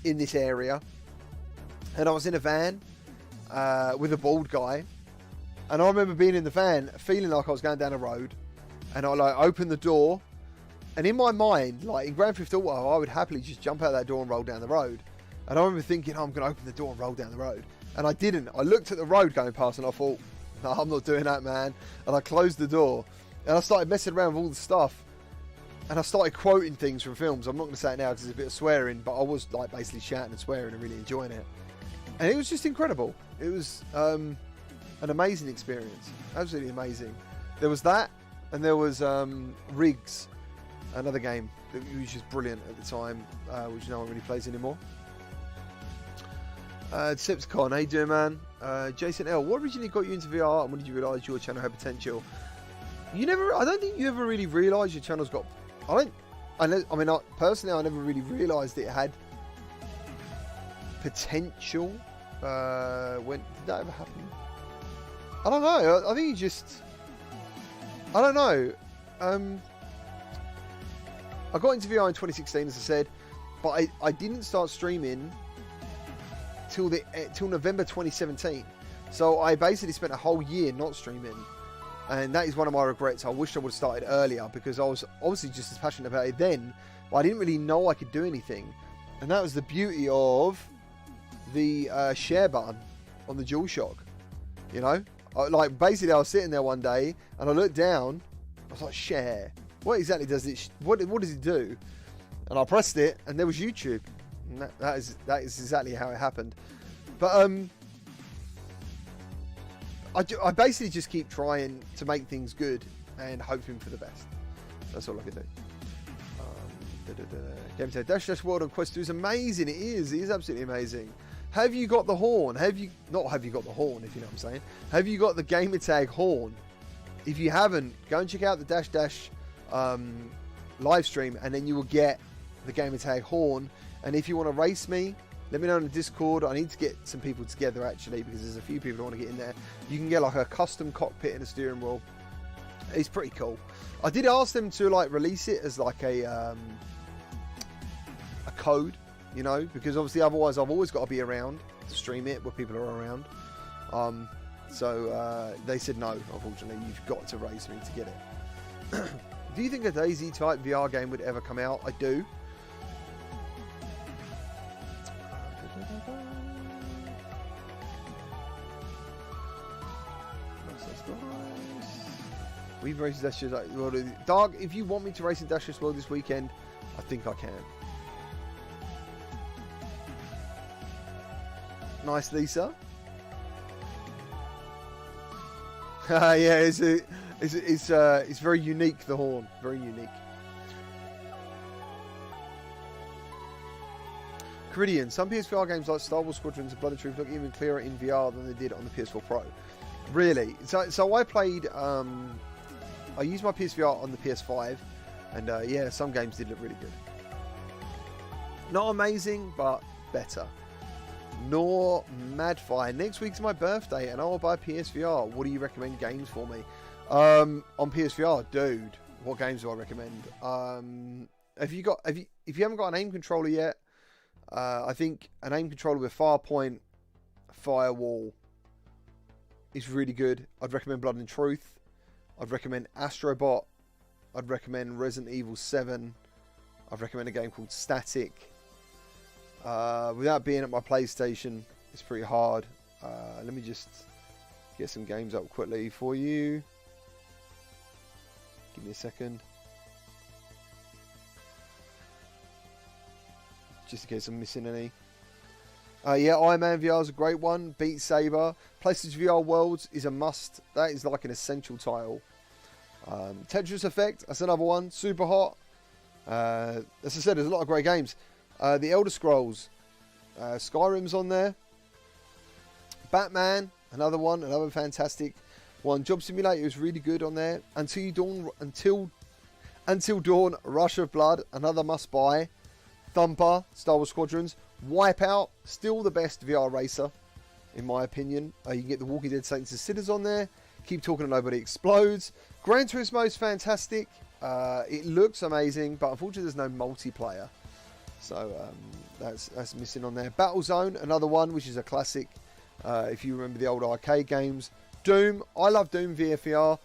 in this area, and I was in a van with a bald guy, and I remember being in the van feeling like I was going down a road, and I like opened the door, and in my mind, like in Grand Theft Auto, I would happily just jump out that door and roll down the road. And I remember thinking, oh, I'm going to open the door and roll down the road. And I didn't. I looked at the road going past and I thought, no, I'm not doing that, man. And I closed the door. And I started messing around with all the stuff. And I started quoting things from films. I'm not going to say it now because there's a bit of swearing, but I was like basically shouting and swearing and really enjoying it. And it was just incredible. It was an amazing experience. Absolutely amazing. There was that, and there was Riggs, another game that was just brilliant at the time, which no one really plays anymore. Decepticon, how you doing, man? Jason L, what originally got you into VR, and when did you realise your channel had potential? I don't think you ever really realised your channel's got. Personally, I never really realised it had potential. When did that ever happen? I don't know. I think you just. I don't know. I got into VR in 2016, as I said, but I didn't start streaming till November 2017. So I basically spent a whole year not streaming, and that is one of my regrets. I wish I would have started earlier because I was obviously just as passionate about it then, but I didn't really know I could do anything. And that was the beauty of the share button on the DualShock. You know, basically I was sitting there one day and I looked down. I was like, share. What exactly does it? What does it do? And I pressed it, and there was YouTube. And that is exactly how it happened. But I basically just keep trying to make things good and hoping for the best. That's all I can do. Gamertag Dash World on Quest 2 is amazing. It is absolutely amazing. Have you got the horn? Have you got the horn, if you know what I'm saying? Have you got the Gamertag horn? If you haven't, go and check out the Dash live stream, and then you will get the Gamertag horn. And if you want to race me, let me know on the Discord. I need to get some people together actually, because there's a few people who want to get in there. You can get like a custom cockpit and a steering wheel. It's pretty cool. I did ask them to like release it as like a code, you know, because obviously otherwise I've always got to be around to stream it where people are around. So they said no, unfortunately, you've got to race me to get it. Do you think a DayZ type VR game would ever come out? I do. We've raced Dash World. Dark, if you want me to race in Dash World this weekend, I think I can. Nice, Lisa. Yeah, it's very unique, the horn. Very unique. Caridian. Some PSVR games like Star Wars Squadrons and Blood and Truth look even clearer in VR than they did on the PS4 Pro. Really? So I played. I used my PSVR on the PS5, and yeah, some games did look really good. Not amazing, but better. Nor Madfire. Next week's my birthday, and I will buy PSVR. What do you recommend games for me? On PSVR, dude. What games do I recommend? If you haven't got an aim controller yet, I think an aim controller with Farpoint Firewall is really good. I'd recommend Blood and Truth. I'd recommend Astrobot. I'd recommend Resident Evil 7. I'd recommend a game called Static. Without being at my PlayStation, it's pretty hard. Let me just get some games up quickly for you. Give me a second. Just in case I'm missing any. Yeah, Iron Man VR is a great one. Beat Saber. PlayStation VR Worlds is a must. That is like an essential title. Tetris Effect, that's another one. Super hot. As I said, there's a lot of great games. The Elder Scrolls, Skyrim's on there. Batman, another one, another fantastic one. Job Simulator is really good on there. Until Dawn, Rush of Blood, another must-buy. Thumper, Star Wars Squadrons. Wipeout, still the best VR racer, in my opinion. You can get the Walking Dead Saints and Sinners on there. Keep Talking and Nobody Explodes. Gran Turismo is fantastic. It looks amazing, but unfortunately there's no multiplayer. So that's missing on there. Battlezone, another one, which is a classic. If you remember the old arcade games. Doom, I love Doom VFR.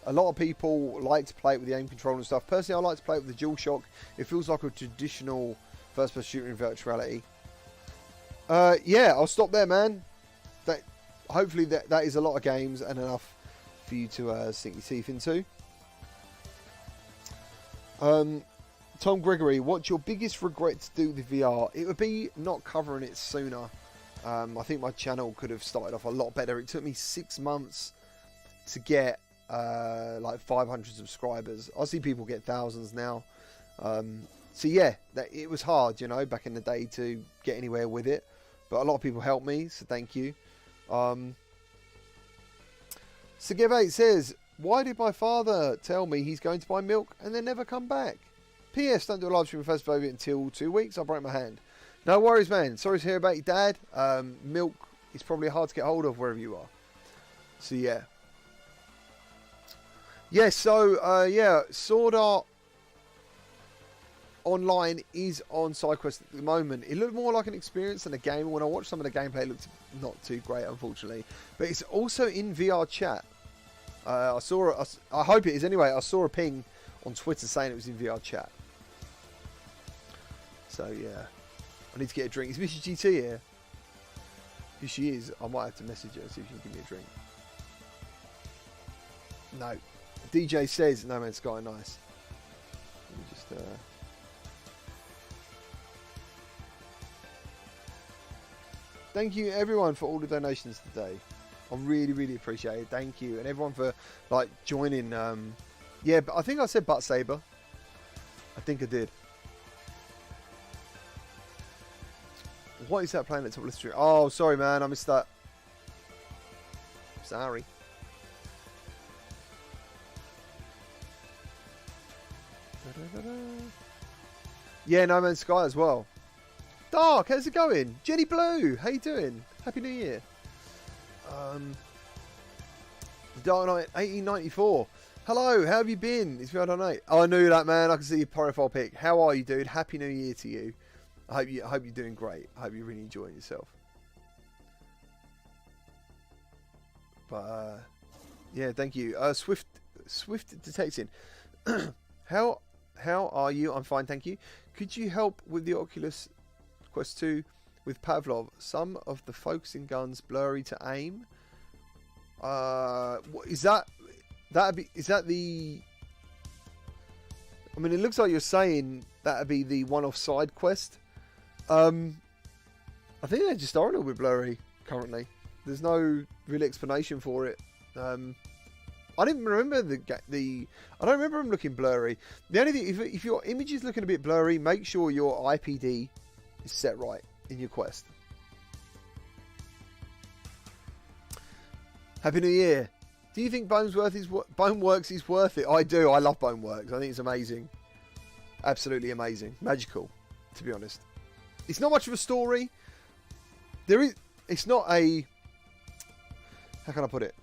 A lot of people like to play it with the aim control and stuff. Personally, I like to play it with the DualShock. It feels like a traditional first-person shooter in virtual reality. Yeah, I'll stop there, man. Hopefully that is a lot of games and enough for you to sink your teeth into. Tom Gregory, what's your biggest regret to do with VR? It would be not covering it sooner. I think my channel could have started off a lot better. It took me 6 months to get like 500 subscribers. I see people get thousands now. So yeah, it was hard, you know, back in the day to get anywhere with it. But a lot of people helped me, so thank you. Segev8 says, why did my father tell me he's going to buy milk and then never come back? P.S. Don't do a live stream first baby until 2 weeks. I'll break my hand. No worries, man. Sorry to hear about your dad. Milk is probably hard to get hold of wherever you are. So, yeah. Yeah, so, yeah, Sword Art Online is on SideQuest at the moment. It looked more like an experience than a game. When I watched some of the gameplay, it looked not too great, unfortunately. But it's also in VR chat. I hope it is anyway. I saw a ping on Twitter saying it was in VR chat. So, yeah. I need to get a drink. Is Missy GT here? If she is, I might have to message her and see if she can give me a drink. No. DJ says, No Man's Sky, nice. Let me just... Thank you everyone for all the donations today. I really, really appreciate it. Thank you. And everyone for like joining. Yeah, but I think I said Butt Saber. I think I did. What is that playing at top of the street? Oh, sorry man, I missed that. Sorry. Yeah, No Man's Sky as well. Dark, how's it going? Jenny Blue, how you doing? Happy New Year. Dark Knight 1894. Hello, how have you been? It's VR Donate. Oh, I knew that, man. I can see your profile pic. How are you, dude? Happy New Year to you. I hope you're doing great. I hope you're really enjoying yourself. But yeah, thank you. Swift detecting. How are you? I'm fine, thank you. Could you help with the Oculus Quest 2 with Pavlov? Some of the focusing guns blurry to aim. What is that? Is that the? I mean, it looks like you're saying that'd be the one-off side quest. I think they just are a little bit blurry currently. There's no real explanation for it. I didn't remember I don't remember them looking blurry. The only thing, if your image is looking a bit blurry, make sure your IPD is set right in your quest. Happy New Year. Do you think Boneworks is worth it? I do. I love Boneworks. I think it's amazing. Absolutely amazing. Magical, to be honest. It's not much of a story. It's not a... How can I put it?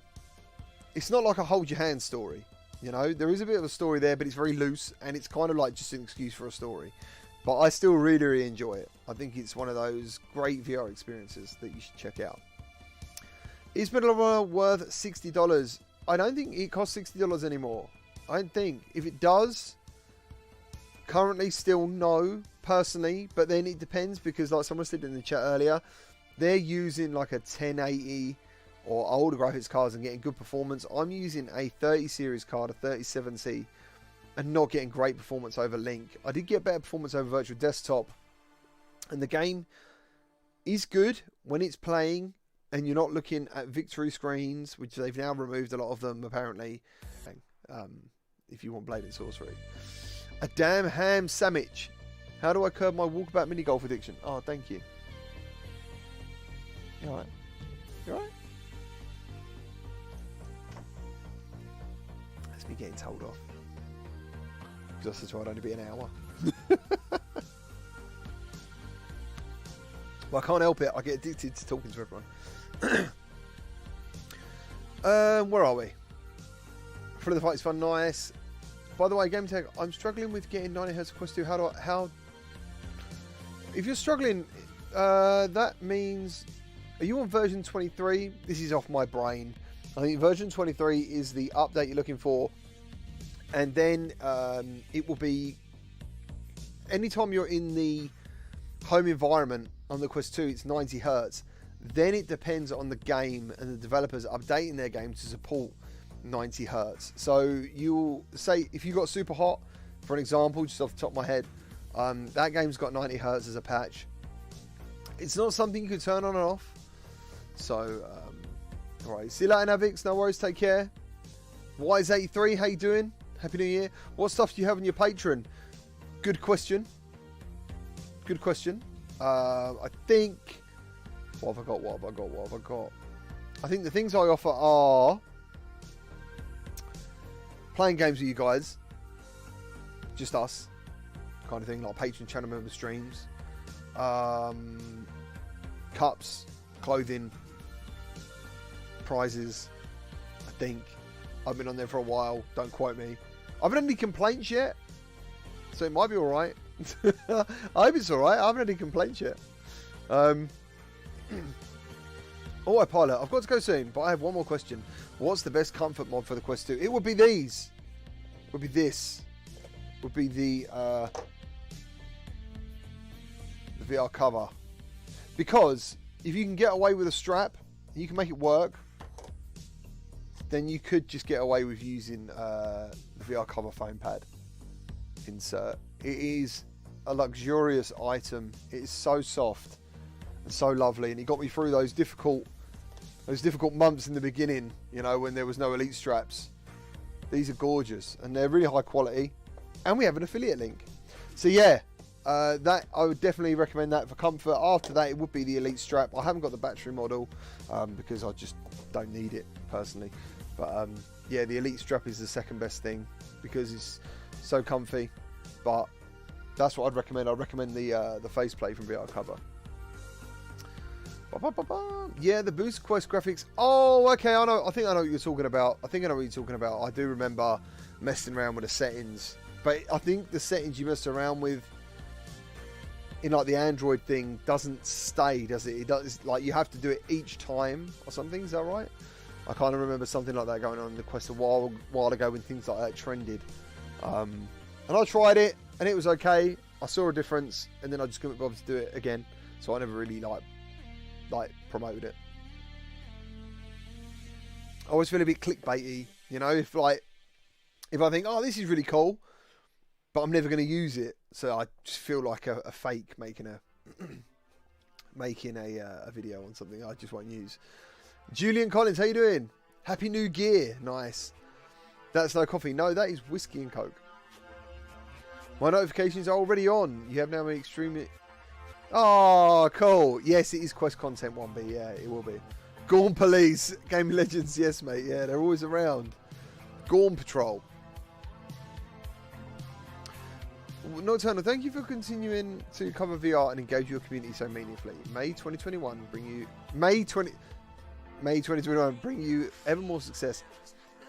It's not like a hold your hand story. You know, there is a bit of a story there, but it's very loose, and it's kind of like just an excuse for a story. But I still really, really enjoy it. I think it's one of those great VR experiences that you should check out. Is Medal of Honor worth $60? I don't think it costs $60 anymore. I don't think. If it does, currently still no, personally. But then it depends, because like someone said in the chat earlier, they're using like a 1080 or older graphics cards and getting good performance. I'm using a 30 series card, a 3070, and not getting great performance over Link. I did get better performance over Virtual Desktop, and the game is good when it's playing and you're not looking at victory screens, which they've now removed a lot of them apparently, if you want Blade and Sorcery. A damn ham sandwich. How do I curb my walkabout mini golf addiction? Oh, thank you. You alright? You alright? That's me getting told off. Because I said I'd only be an hour. Well, I can't help it. I get addicted to talking to everyone. Where are we? Full of the Fight's fun, nice. By the way, Gamertag, I'm struggling with getting 90Hz Quest 2. How? If you're struggling, that means, are you on version 23? This is off my brain. I think version 23 is the update you're looking for, and then it will be anytime you're in the home environment on the Quest 2, it's 90 Hz. Then it depends on the game and the developers updating their game to support 90 Hz. So you'll say if you got Super Hot, for an example, just off the top of my head, that game's got 90 Hz as a patch. It's not something you can turn on and off. So, alright. See you later, Navix. No worries. Take care. Wise83, how you doing? Happy New Year. What stuff do you have on your Patreon? Good question. Good question. I think... What have I got? What have I got? What have I got? I think the things I offer are playing games with you guys, just us, kind of thing, like Patreon channel member streams, cups, clothing, prizes. I think I've been on there for a while. Don't quote me. I haven't had any complaints yet, so it might be all right. I hope it's all right. I haven't had any complaints yet. Autopilot, I've got to go soon, but I have one more question. What's the best comfort mod for the Quest 2? It would be these. It would be this. It would be the VR cover. Because if you can get away with a strap, you can make it work, then you could just get away with using the VR cover foam pad insert. It is a luxurious item. It is so soft. So lovely, and he got me through those difficult months in the beginning, you know, when there was no Elite straps. These are gorgeous, and they're really high quality, and we have an affiliate link. So yeah, that I would definitely recommend that for comfort. After that, it would be the Elite strap. I haven't got the battery model because I just don't need it personally, but yeah, the Elite strap is the second best thing because it's so comfy. But that's what I'd recommend. I'd recommend the faceplate from VR cover. Yeah, the Boost Quest graphics. Oh, okay, I know. I think I know what you're talking about. I do remember messing around with the settings, but I think the settings you mess around with in like the Android thing doesn't stay, does it? It does, like you have to do it each time or something. Is that right? I kind of remember something like that going on in the Quest a while ago when things like that trended. And I tried it and it was okay. I saw a difference, and then I just couldn't bother to do it again. So I never really like promoted it. I always feel a bit clickbaity, you know, if I think, oh, this is really cool, but I'm never going to use it, so I just feel like a fake making a video on something I just won't use. Julian Collins, how you doing? Happy New Gear. Nice. That's no coffee. No, that is whiskey and coke. My notifications are already on. You have now been extremely... Oh, cool. Yes, it is Quest content 1B. Yeah, it will be. Gorm Police, Gaming Legends. Yes, mate. Yeah, they're always around. Gorm Patrol. Nocturnal, thank you for continuing to cover VR and engage your community so meaningfully. May 2021 bring you ever more success.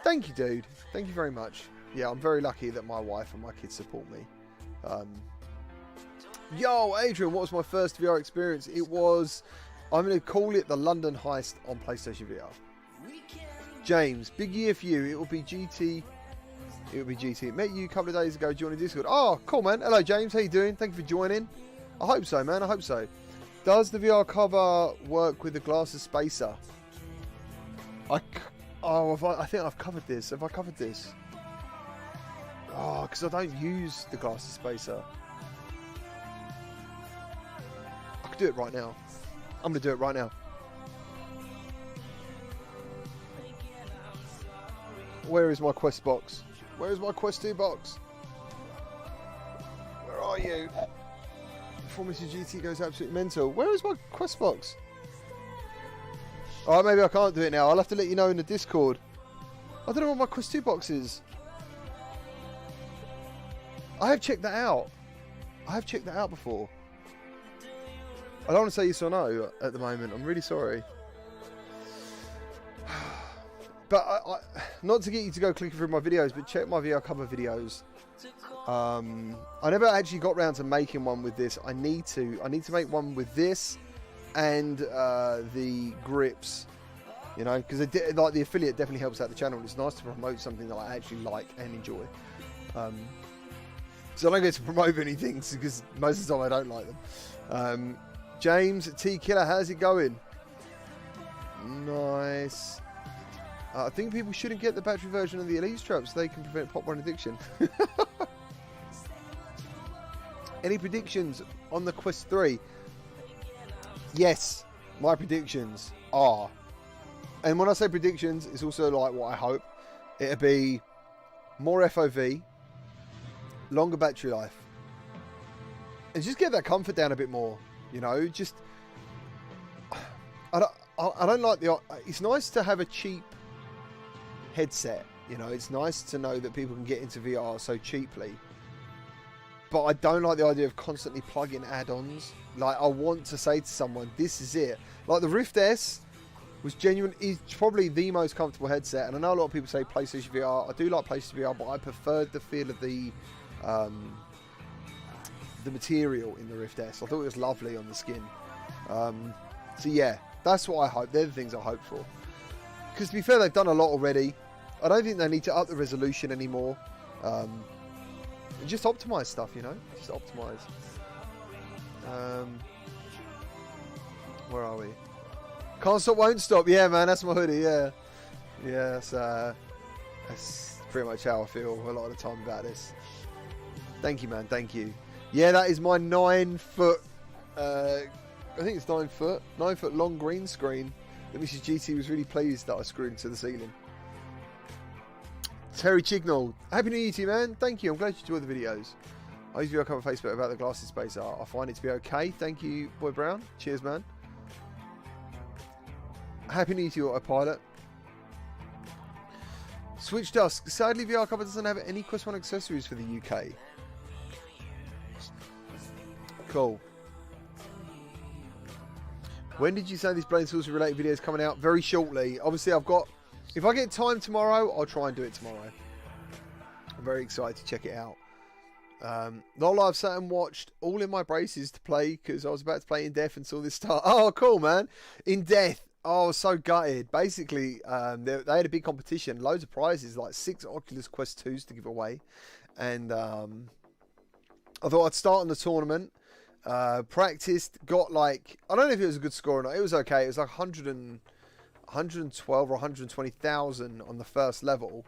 Thank you, dude. Thank you very much. Yeah, I'm very lucky that my wife and my kids support me. Yo, Adrian, what was my first VR experience? It was, I'm going to call it the London Heist on PlayStation VR. James, big year for you. It will be GT. Met you a couple of days ago joining Discord. Oh, cool, man. Hello, James. How you doing? Thank you for joining. I hope so, man. I hope so. Does the VR cover work with the glasses spacer? I think I've covered this. Have I covered this? Oh, because I don't use the glasses spacer. I could do it right now. I'm going to do it right now. Where is my Quest box? Where is my Quest 2 box? are you? Before Mr. GT goes absolutely mental. Where is my quest box? Alright, maybe I can't do it now. I'll have to let you know in the Discord. I don't know what my quest 2 box is. I have checked that out. I have checked that out before. I don't want to say yes or no at the moment. I'm really sorry. But not to get you to go clicking through my videos, but check my VR cover videos. I never actually got around to making one with this. I need to make one with this and the grips, you know, because like the affiliate definitely helps out the channel. It's nice to promote something that I actually like and enjoy. So I don't get to promote anything because most of the time I don't like them. James T Killer, how's it going? Nice. I think people shouldn't get the battery version of the Elite Strap so they can prevent pop run addiction. Any predictions on the Quest 3? Yes, my predictions are. And when I say predictions, it's also like what I hope. It'll be more FOV, longer battery life. And just get that comfort down a bit more, you know, just... I don't like the... It's nice to have a cheap headset, you know, it's nice to know that people can get into VR so cheaply. But I don't like the idea of constantly plugging add-ons. Like, I want to say to someone, this is it. Like, the Rift S was is probably the most comfortable headset. And I know a lot of people say PlayStation VR. I do like PlayStation VR, but I preferred the feel of the material in the Rift S. I thought it was lovely on the skin. So, yeah, that's what I hope. They're the things I hope for. Because, to be fair, they've done a lot already. I don't think they need to up the resolution anymore. Just optimize stuff, you know. Just optimize. Where are we? Can't stop, won't stop. Yeah, man, that's my hoodie. Yeah, yeah. That's pretty much how I feel a lot of the time about this. Thank you, man. Thank you. Yeah, that is my 9-foot. I think it's 9 foot. 9-foot long green screen that Mrs. GT was really pleased that I screwed into the ceiling. Terry Chignall, happy New Year to you, man. Thank you. I'm glad you enjoyed the videos. I use video cover Facebook about the glasses space art. I find it to be okay. Thank you, Boy Brown. Cheers, man. Happy New Year to you, Autopilot. Switch Dusk. Sadly, VR cover doesn't have any Quest 1 accessories for the UK. Cool. When did you say these Blade Sorcery related videos coming out? Very shortly. Obviously, I've got... If I get time tomorrow, I'll try and do it tomorrow. I'm very excited to check it out. Lola, I've sat and watched all in my braces to play because I was about to play In Death and saw this start. Oh, cool, man. In Death. Oh, I was so gutted. Basically, they had a big competition. Loads of prizes, like 6 Oculus Quest 2s to give away. And I thought I'd start on the tournament. Practiced, got like... I don't know if it was a good score or not. It was okay. It was like 112 or 120,000 on the first level,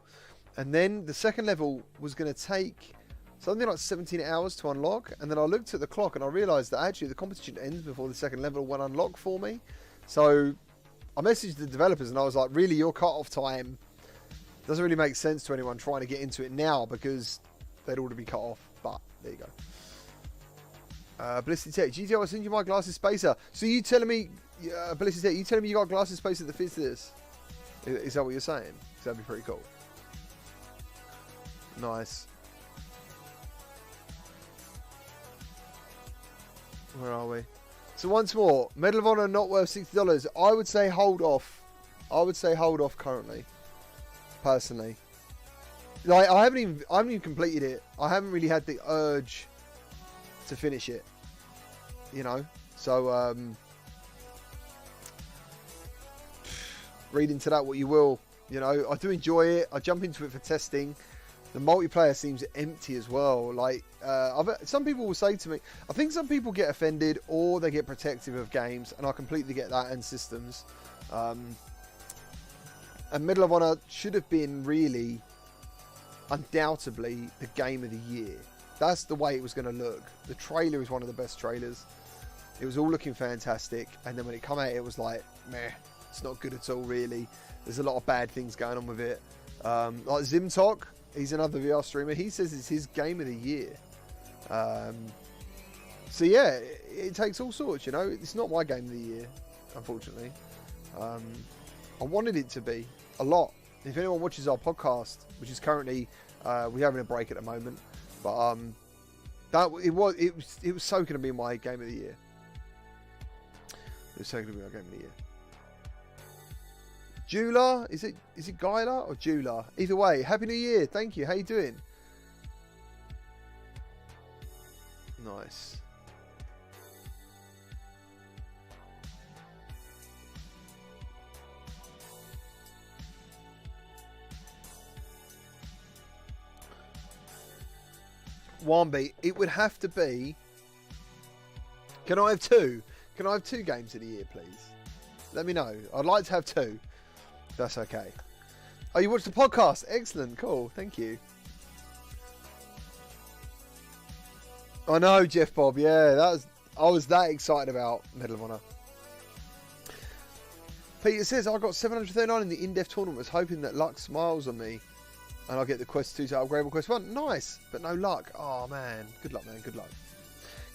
and then the second level was going to take something like 17 hours to unlock. And then I looked at the clock and I realized that actually the competition ends before the second level went unlocked for me. So I messaged the developers and I was like, really, your cut-off time doesn't really make sense to anyone trying to get into it now because they'd already be cut off. But there you go. Ballistic Tech, GTO, I'll send you my glasses spacer. So you telling me, Ballistic Tech, you telling me you got a glasses spacer that fits this? Is that what you're saying? That'd be pretty cool. Nice. Where are we? So once more, Medal of Honor not worth $60. I would say hold off. I would say hold off currently. Personally. Like I haven't even completed it. I haven't really had the urge to finish it, you know, so read into that what you will, you know. I do enjoy it. I jump into it for testing. The multiplayer seems empty as well. Like some people will say to me, I think some people get offended or they get protective of games, and I completely get that, and systems. And Medal of Honor should have been really undoubtedly the game of the year. That's the way it was going to look. The trailer is one of the best trailers. It was all looking fantastic. And then when it came out, it was like, meh, it's not good at all, really. There's a lot of bad things going on with it. Like Zimtok, he's another VR streamer. He says it's his game of the year. So yeah, it takes all sorts, you know. It's not my game of the year, unfortunately. I wanted it to be a lot. If anyone watches our podcast, which is currently we're having a break at the moment, but it was so going to be my game of the year. It was so going to be my game of the year. Jula, is it Gyla or Jula? Either way, Happy New Year. Thank you. How you doing? Nice. Wambi, it would have to be. Can I have two? Can I have 2 games of the year, please? Let me know. I'd like to have 2. That's okay. Oh, you watched the podcast? Excellent. Cool. Thank you. I know, Jeff Bob. Yeah, I was that excited about Medal of Honor. Peter says, I got 739 in the in-depth tournament. Was hoping that luck smiles on me and I'll get the Quest 2 to upgrade my Quest 1. Nice, but no luck. Oh, man. Good luck, man. Good luck.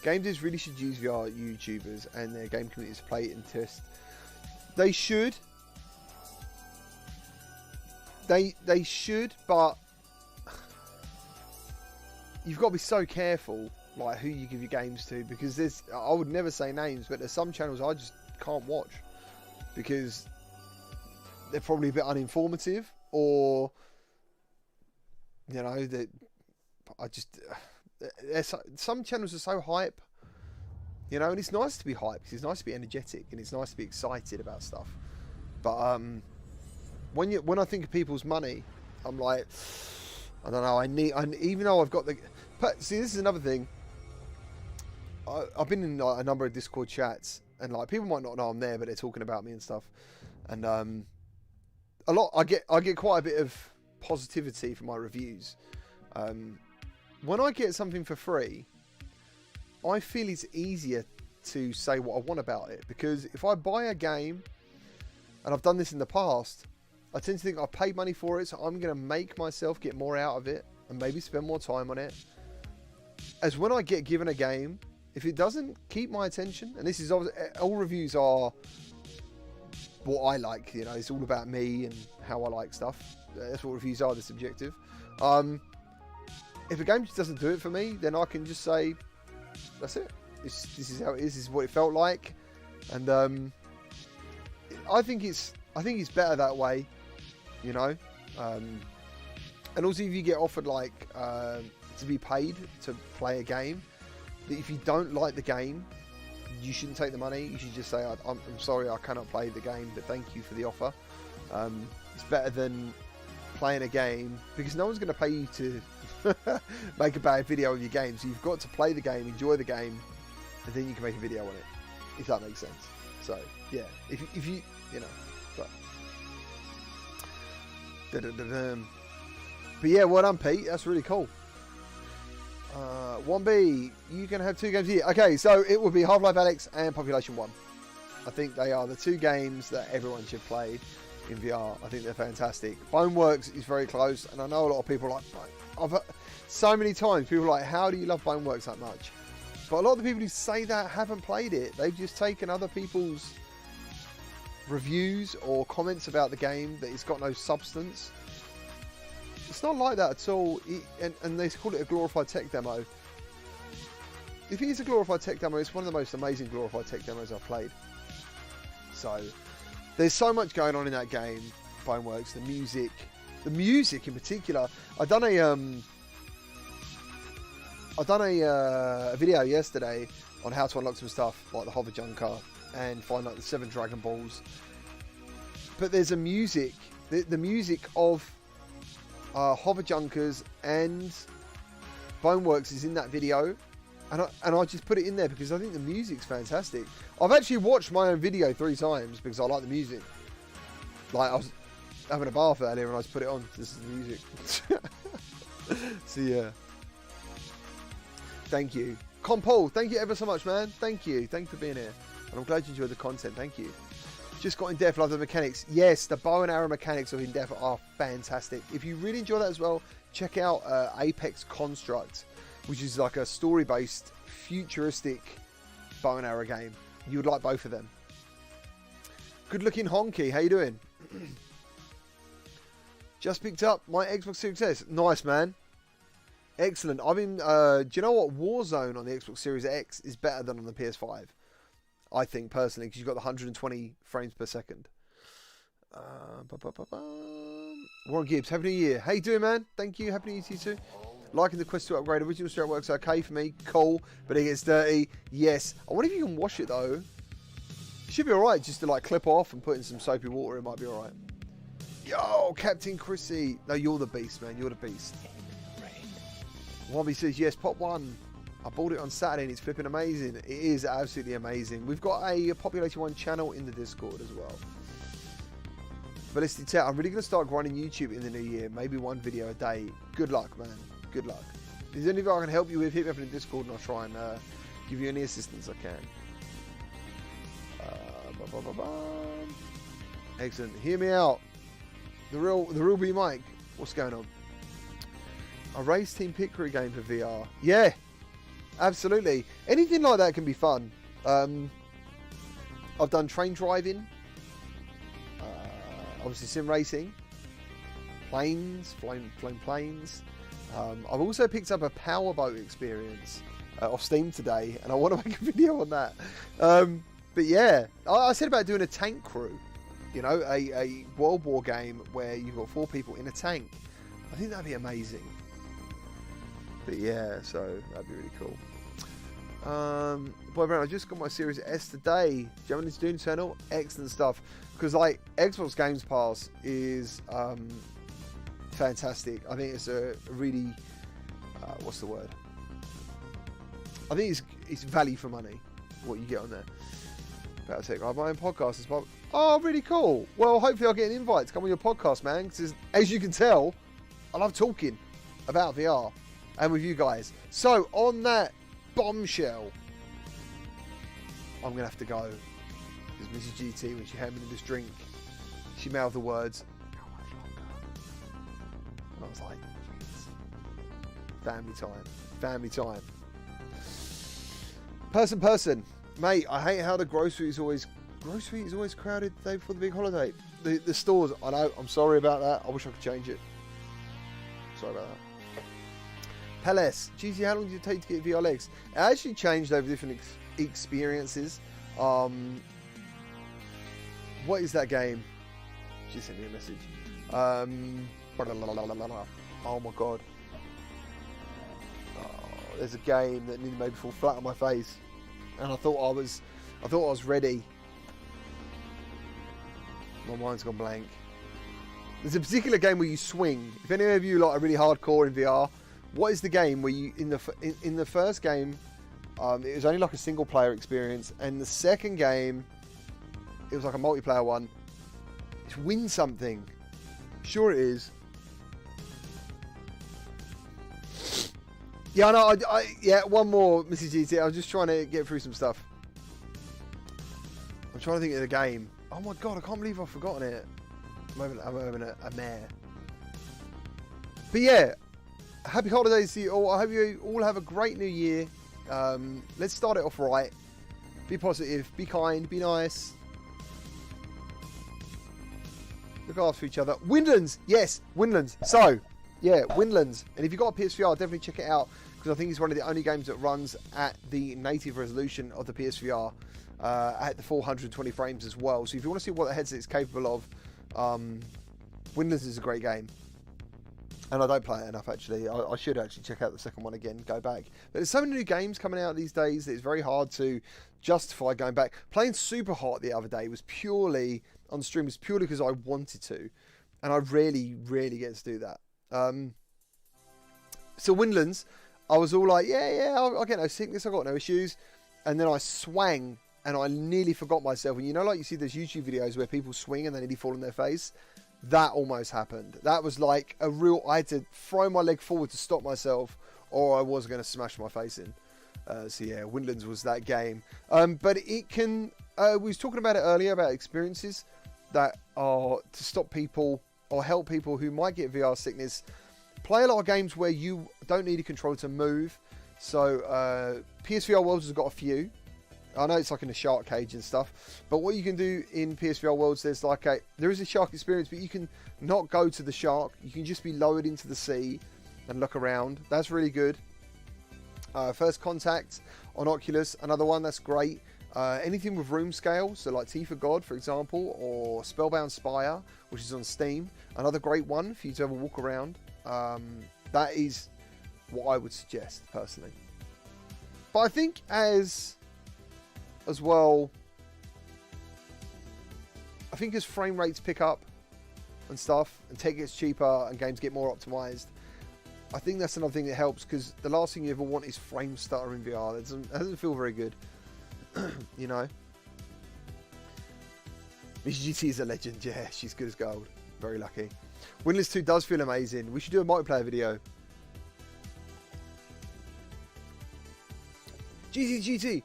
Game devs really should use VR YouTubers and their game communities to play it and test. They should. They should, but you've got to be so careful, like who you give your games to, because I would never say names, but there's some channels I just can't watch because they're probably a bit uninformative, or you know that some channels are so hype, you know, and it's nice to be hyped because it's nice to be energetic and it's nice to be excited about stuff, but when I think of people's money, I'm like, I don't know. Even though I've got the. See, this is another thing. I've been in like, a number of Discord chats, and like people might not know I'm there, but they're talking about me and stuff. And a lot. I get quite a bit of positivity from my reviews. When I get something for free, I feel it's easier to say what I want about it, because if I buy a game, and I've done this in the past, I tend to think I paid money for it, so I'm going to make myself get more out of it and maybe spend more time on it. As when I get given a game, if it doesn't keep my attention, and this is all reviews are what I like, you know, it's all about me and how I like stuff. That's what reviews are, they're subjective. If a game just doesn't do it for me, then I can just say, that's it. This is how it is. This is what it felt like, and I think it's better that way. You know, and also if you get offered like to be paid to play a game, that if you don't like the game, you shouldn't take the money. You should just say, I'm sorry, I cannot play the game, but thank you for the offer. It's better than playing a game, because no one's going to pay you to make a bad video of your game. So you've got to play the game, enjoy the game, and then you can make a video on it, if that makes sense. So yeah, if you know, but. But yeah, well done, Pete. That's really cool. 1B, you can have 2 games here. Okay, so it would be Half-Life Alyx and Population 1. I think they are the 2 games that everyone should play in VR. I think they're fantastic. Boneworks is very close, and I know a lot of people are like, I've heard so many times people are like, how do you love Boneworks that much? But a lot of the people who say that haven't played it. They've just taken other people's reviews or comments about the game that it's got no substance. It's not like that at all, and they call it a glorified tech demo. If it is a glorified tech demo, it's one of the most amazing glorified tech demos I've played. So there's so much going on in that game. Boneworks, the music in particular. I've done a video yesterday on how to unlock some stuff like the Hover Junker and find like the 7 Dragon Balls. But there's a music, the music of Hover Junkers and Boneworks is in that video, and I just put it in there because I think the music's fantastic. I've actually watched my own video 3 times because I like the music. Like, I was having a bath earlier and I just put it on. This is the music. So yeah. Thank you. Compol, thank you ever so much, man. Thank you. Thank you for being here. And I'm glad you enjoyed the content. Thank you. Just got In Depth, love the mechanics. Yes, the bow and arrow mechanics of In Depth are fantastic. If you really enjoy that as well, check out Apex Construct. which is like a story-based, futuristic bow and arrow game. You would like both of them. Good-looking Honky, how you doing? Just picked up my Xbox Series X. Nice, man. Excellent. I've been. Do you know what? Warzone on the Xbox Series X is better than on the PS5. I think personally, because you've got the 120 frames per second. Warren Gibbs, Happy New Year. How you doing, man? Thank you. Happy New Year to you too. Liking the Quest 2 upgrade. Original straight works okay for me. Cool, but it gets dirty. Yes. I wonder if you can wash it though. It should be alright just to like clip off and put in some soapy water. It might be alright. Yo, Captain Chrissy. No, you're the beast, man. You're the beast. Wobby says, yes, Pop 1. I bought it on Saturday and it's flipping amazing. It is absolutely amazing. We've got a Populated 1 channel in the Discord as well. Ballistic Tech, I'm really going to start grinding YouTube in the new year. Maybe one video a day. Good luck, man. Good luck. If there's anything I can help you with, hit me up in the Discord and I'll try and give you any assistance I can. Excellent. Hear me out. The real B Mike. What's going on? A race team pit crew game for VR. Yeah, absolutely. Anything like that can be fun. I've done train driving. Obviously sim racing. Planes, flown planes. I've also picked up a powerboat experience off Steam today, and I want to make a video on that. But yeah, I said about doing a tank crew. You know, a World War game where you've got 4 people in a tank. I think that'd be amazing. But yeah, so that'd be really cool. Boy, Brown, I just got my Series S today. Do you have anything to do internal? Excellent stuff. Because like Xbox Games Pass is fantastic. I think it's a really what's the word? I think it's value for money what you get on there. Better take my own podcast as well. Oh, really cool. Well, hopefully I'll get an invite to come on your podcast, man. Because as you can tell, I love talking about VR and with you guys. So on that bombshell, I'm gonna have to go because Mrs. GT, when she handed me this drink, she mouthed the words, "How much longer?" And I was like, "Jesus. Family time." Person, mate. I hate how the grocery is always crowded the day before the big holiday. The stores. I know. I'm sorry about that. I wish I could change it. Sorry about that. Palace, GT, how long did it take to get VR legs? It actually changed over different experiences. What is that game? She sent me a message. Oh my god. Oh, there's a game that nearly made me fall flat on my face, and I thought I was ready. My mind's gone blank. There's a particular game where you swing. If any of you like are really hardcore in VR, what is the game where you in the first game, it was only like a single player experience, and the second game, it was like a multiplayer one. It's win something. Sure it is. Yeah, no, yeah, one more, Mrs. GT. I was just trying to get through some stuff. I'm trying to think of the game. Oh my god, I can't believe I've forgotten it. I'm having a mare. But yeah, happy holidays to you all. I hope you all have a great new year. Let's start it off right. Be positive, be kind, be nice. Look after each other. Windlands! Yes, Windlands. So, yeah, Windlands. And if you've got a PSVR, definitely check it out, because I think it's one of the only games that runs at the native resolution of the PSVR, at the 420 frames as well. So if you want to see what the headset is capable of, Windlands is a great game. And I don't play it enough, actually. I should actually check out the second one again, go back. But there's so many new games coming out these days that it's very hard to justify going back. Playing Super Hot the other day was purely, on stream, was purely because I wanted to. And I rarely get to do that. So Windlands, I was all like, yeah, I'll get no sickness, I've got no issues. And then I swang, and I nearly forgot myself. And you know, like you see those YouTube videos where people swing and they nearly fall on their face? That almost happened. That was like a real... I had to throw my leg forward to stop myself, or I was going to smash my face in. So yeah, Windlands was that game. But it can... we was talking about it earlier, about experiences that are to stop people or help people who might get VR sickness. Play a lot of games where you don't need a controller to move. So PSVR Worlds has got a few. I know it's like in a shark cage and stuff, but what you can do in PSVR Worlds, there is a shark experience, but you can not go to the shark. You can just be lowered into the sea and look around. That's really good. First Contact on Oculus, another one that's great. Anything with room scale, so like Teeth of God, for example, or Spellbound Spire, which is on Steam, another great one for you to have a walk around. That is what I would suggest personally. But I think as well, I think as frame rates pick up and stuff, and tech gets cheaper and games get more optimized, I think that's another thing that helps, because the last thing you ever want is frame stutter in VR. That doesn't feel very good. You know, Miss GT is a legend. Yeah, she's good as gold. Very lucky. Winless 2 does feel amazing. We should do a multiplayer video. GT,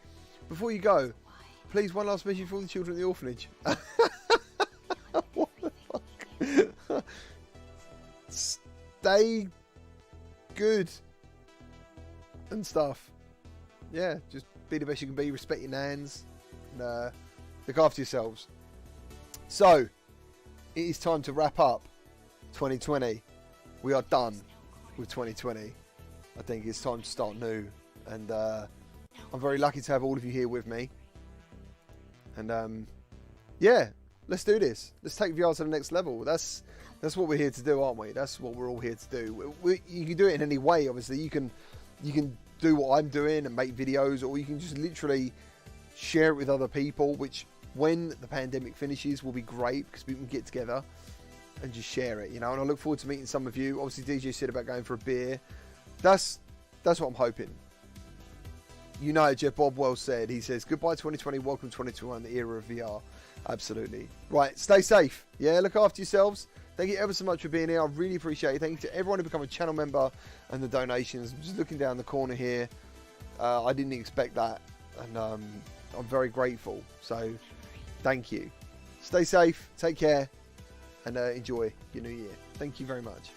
before you go, please, one last message for all the children in the orphanage. What the fuck? Stay good and stuff. Yeah, just be the best you can be, respect your nans, and look after yourselves. So, it is time to wrap up 2020. We are done with 2020. I think it's time to start new, and I'm very lucky to have all of you here with me. And yeah, let's do this. Let's take VR to the next level. That's what we're here to do, aren't we? That's what we're all here to do. You can do it in any way, obviously. You can do what I'm doing and make videos, or you can just literally share it with other people, which when the pandemic finishes will be great, because people can get together and just share it, you know. And I look forward to meeting some of you. Obviously, DJ said about going for a beer. That's what I'm hoping. You know, Jeff Bob well said. He says, goodbye 2020, welcome 2021, the era of VR. Absolutely. Right, stay safe. Yeah, look after yourselves. Thank you ever so much for being here. I really appreciate it. Thank you to everyone who become a channel member and the donations. I'm just looking down the corner here. I didn't expect that, and I'm very grateful. So, thank you. Stay safe, take care, and enjoy your new year. Thank you very much.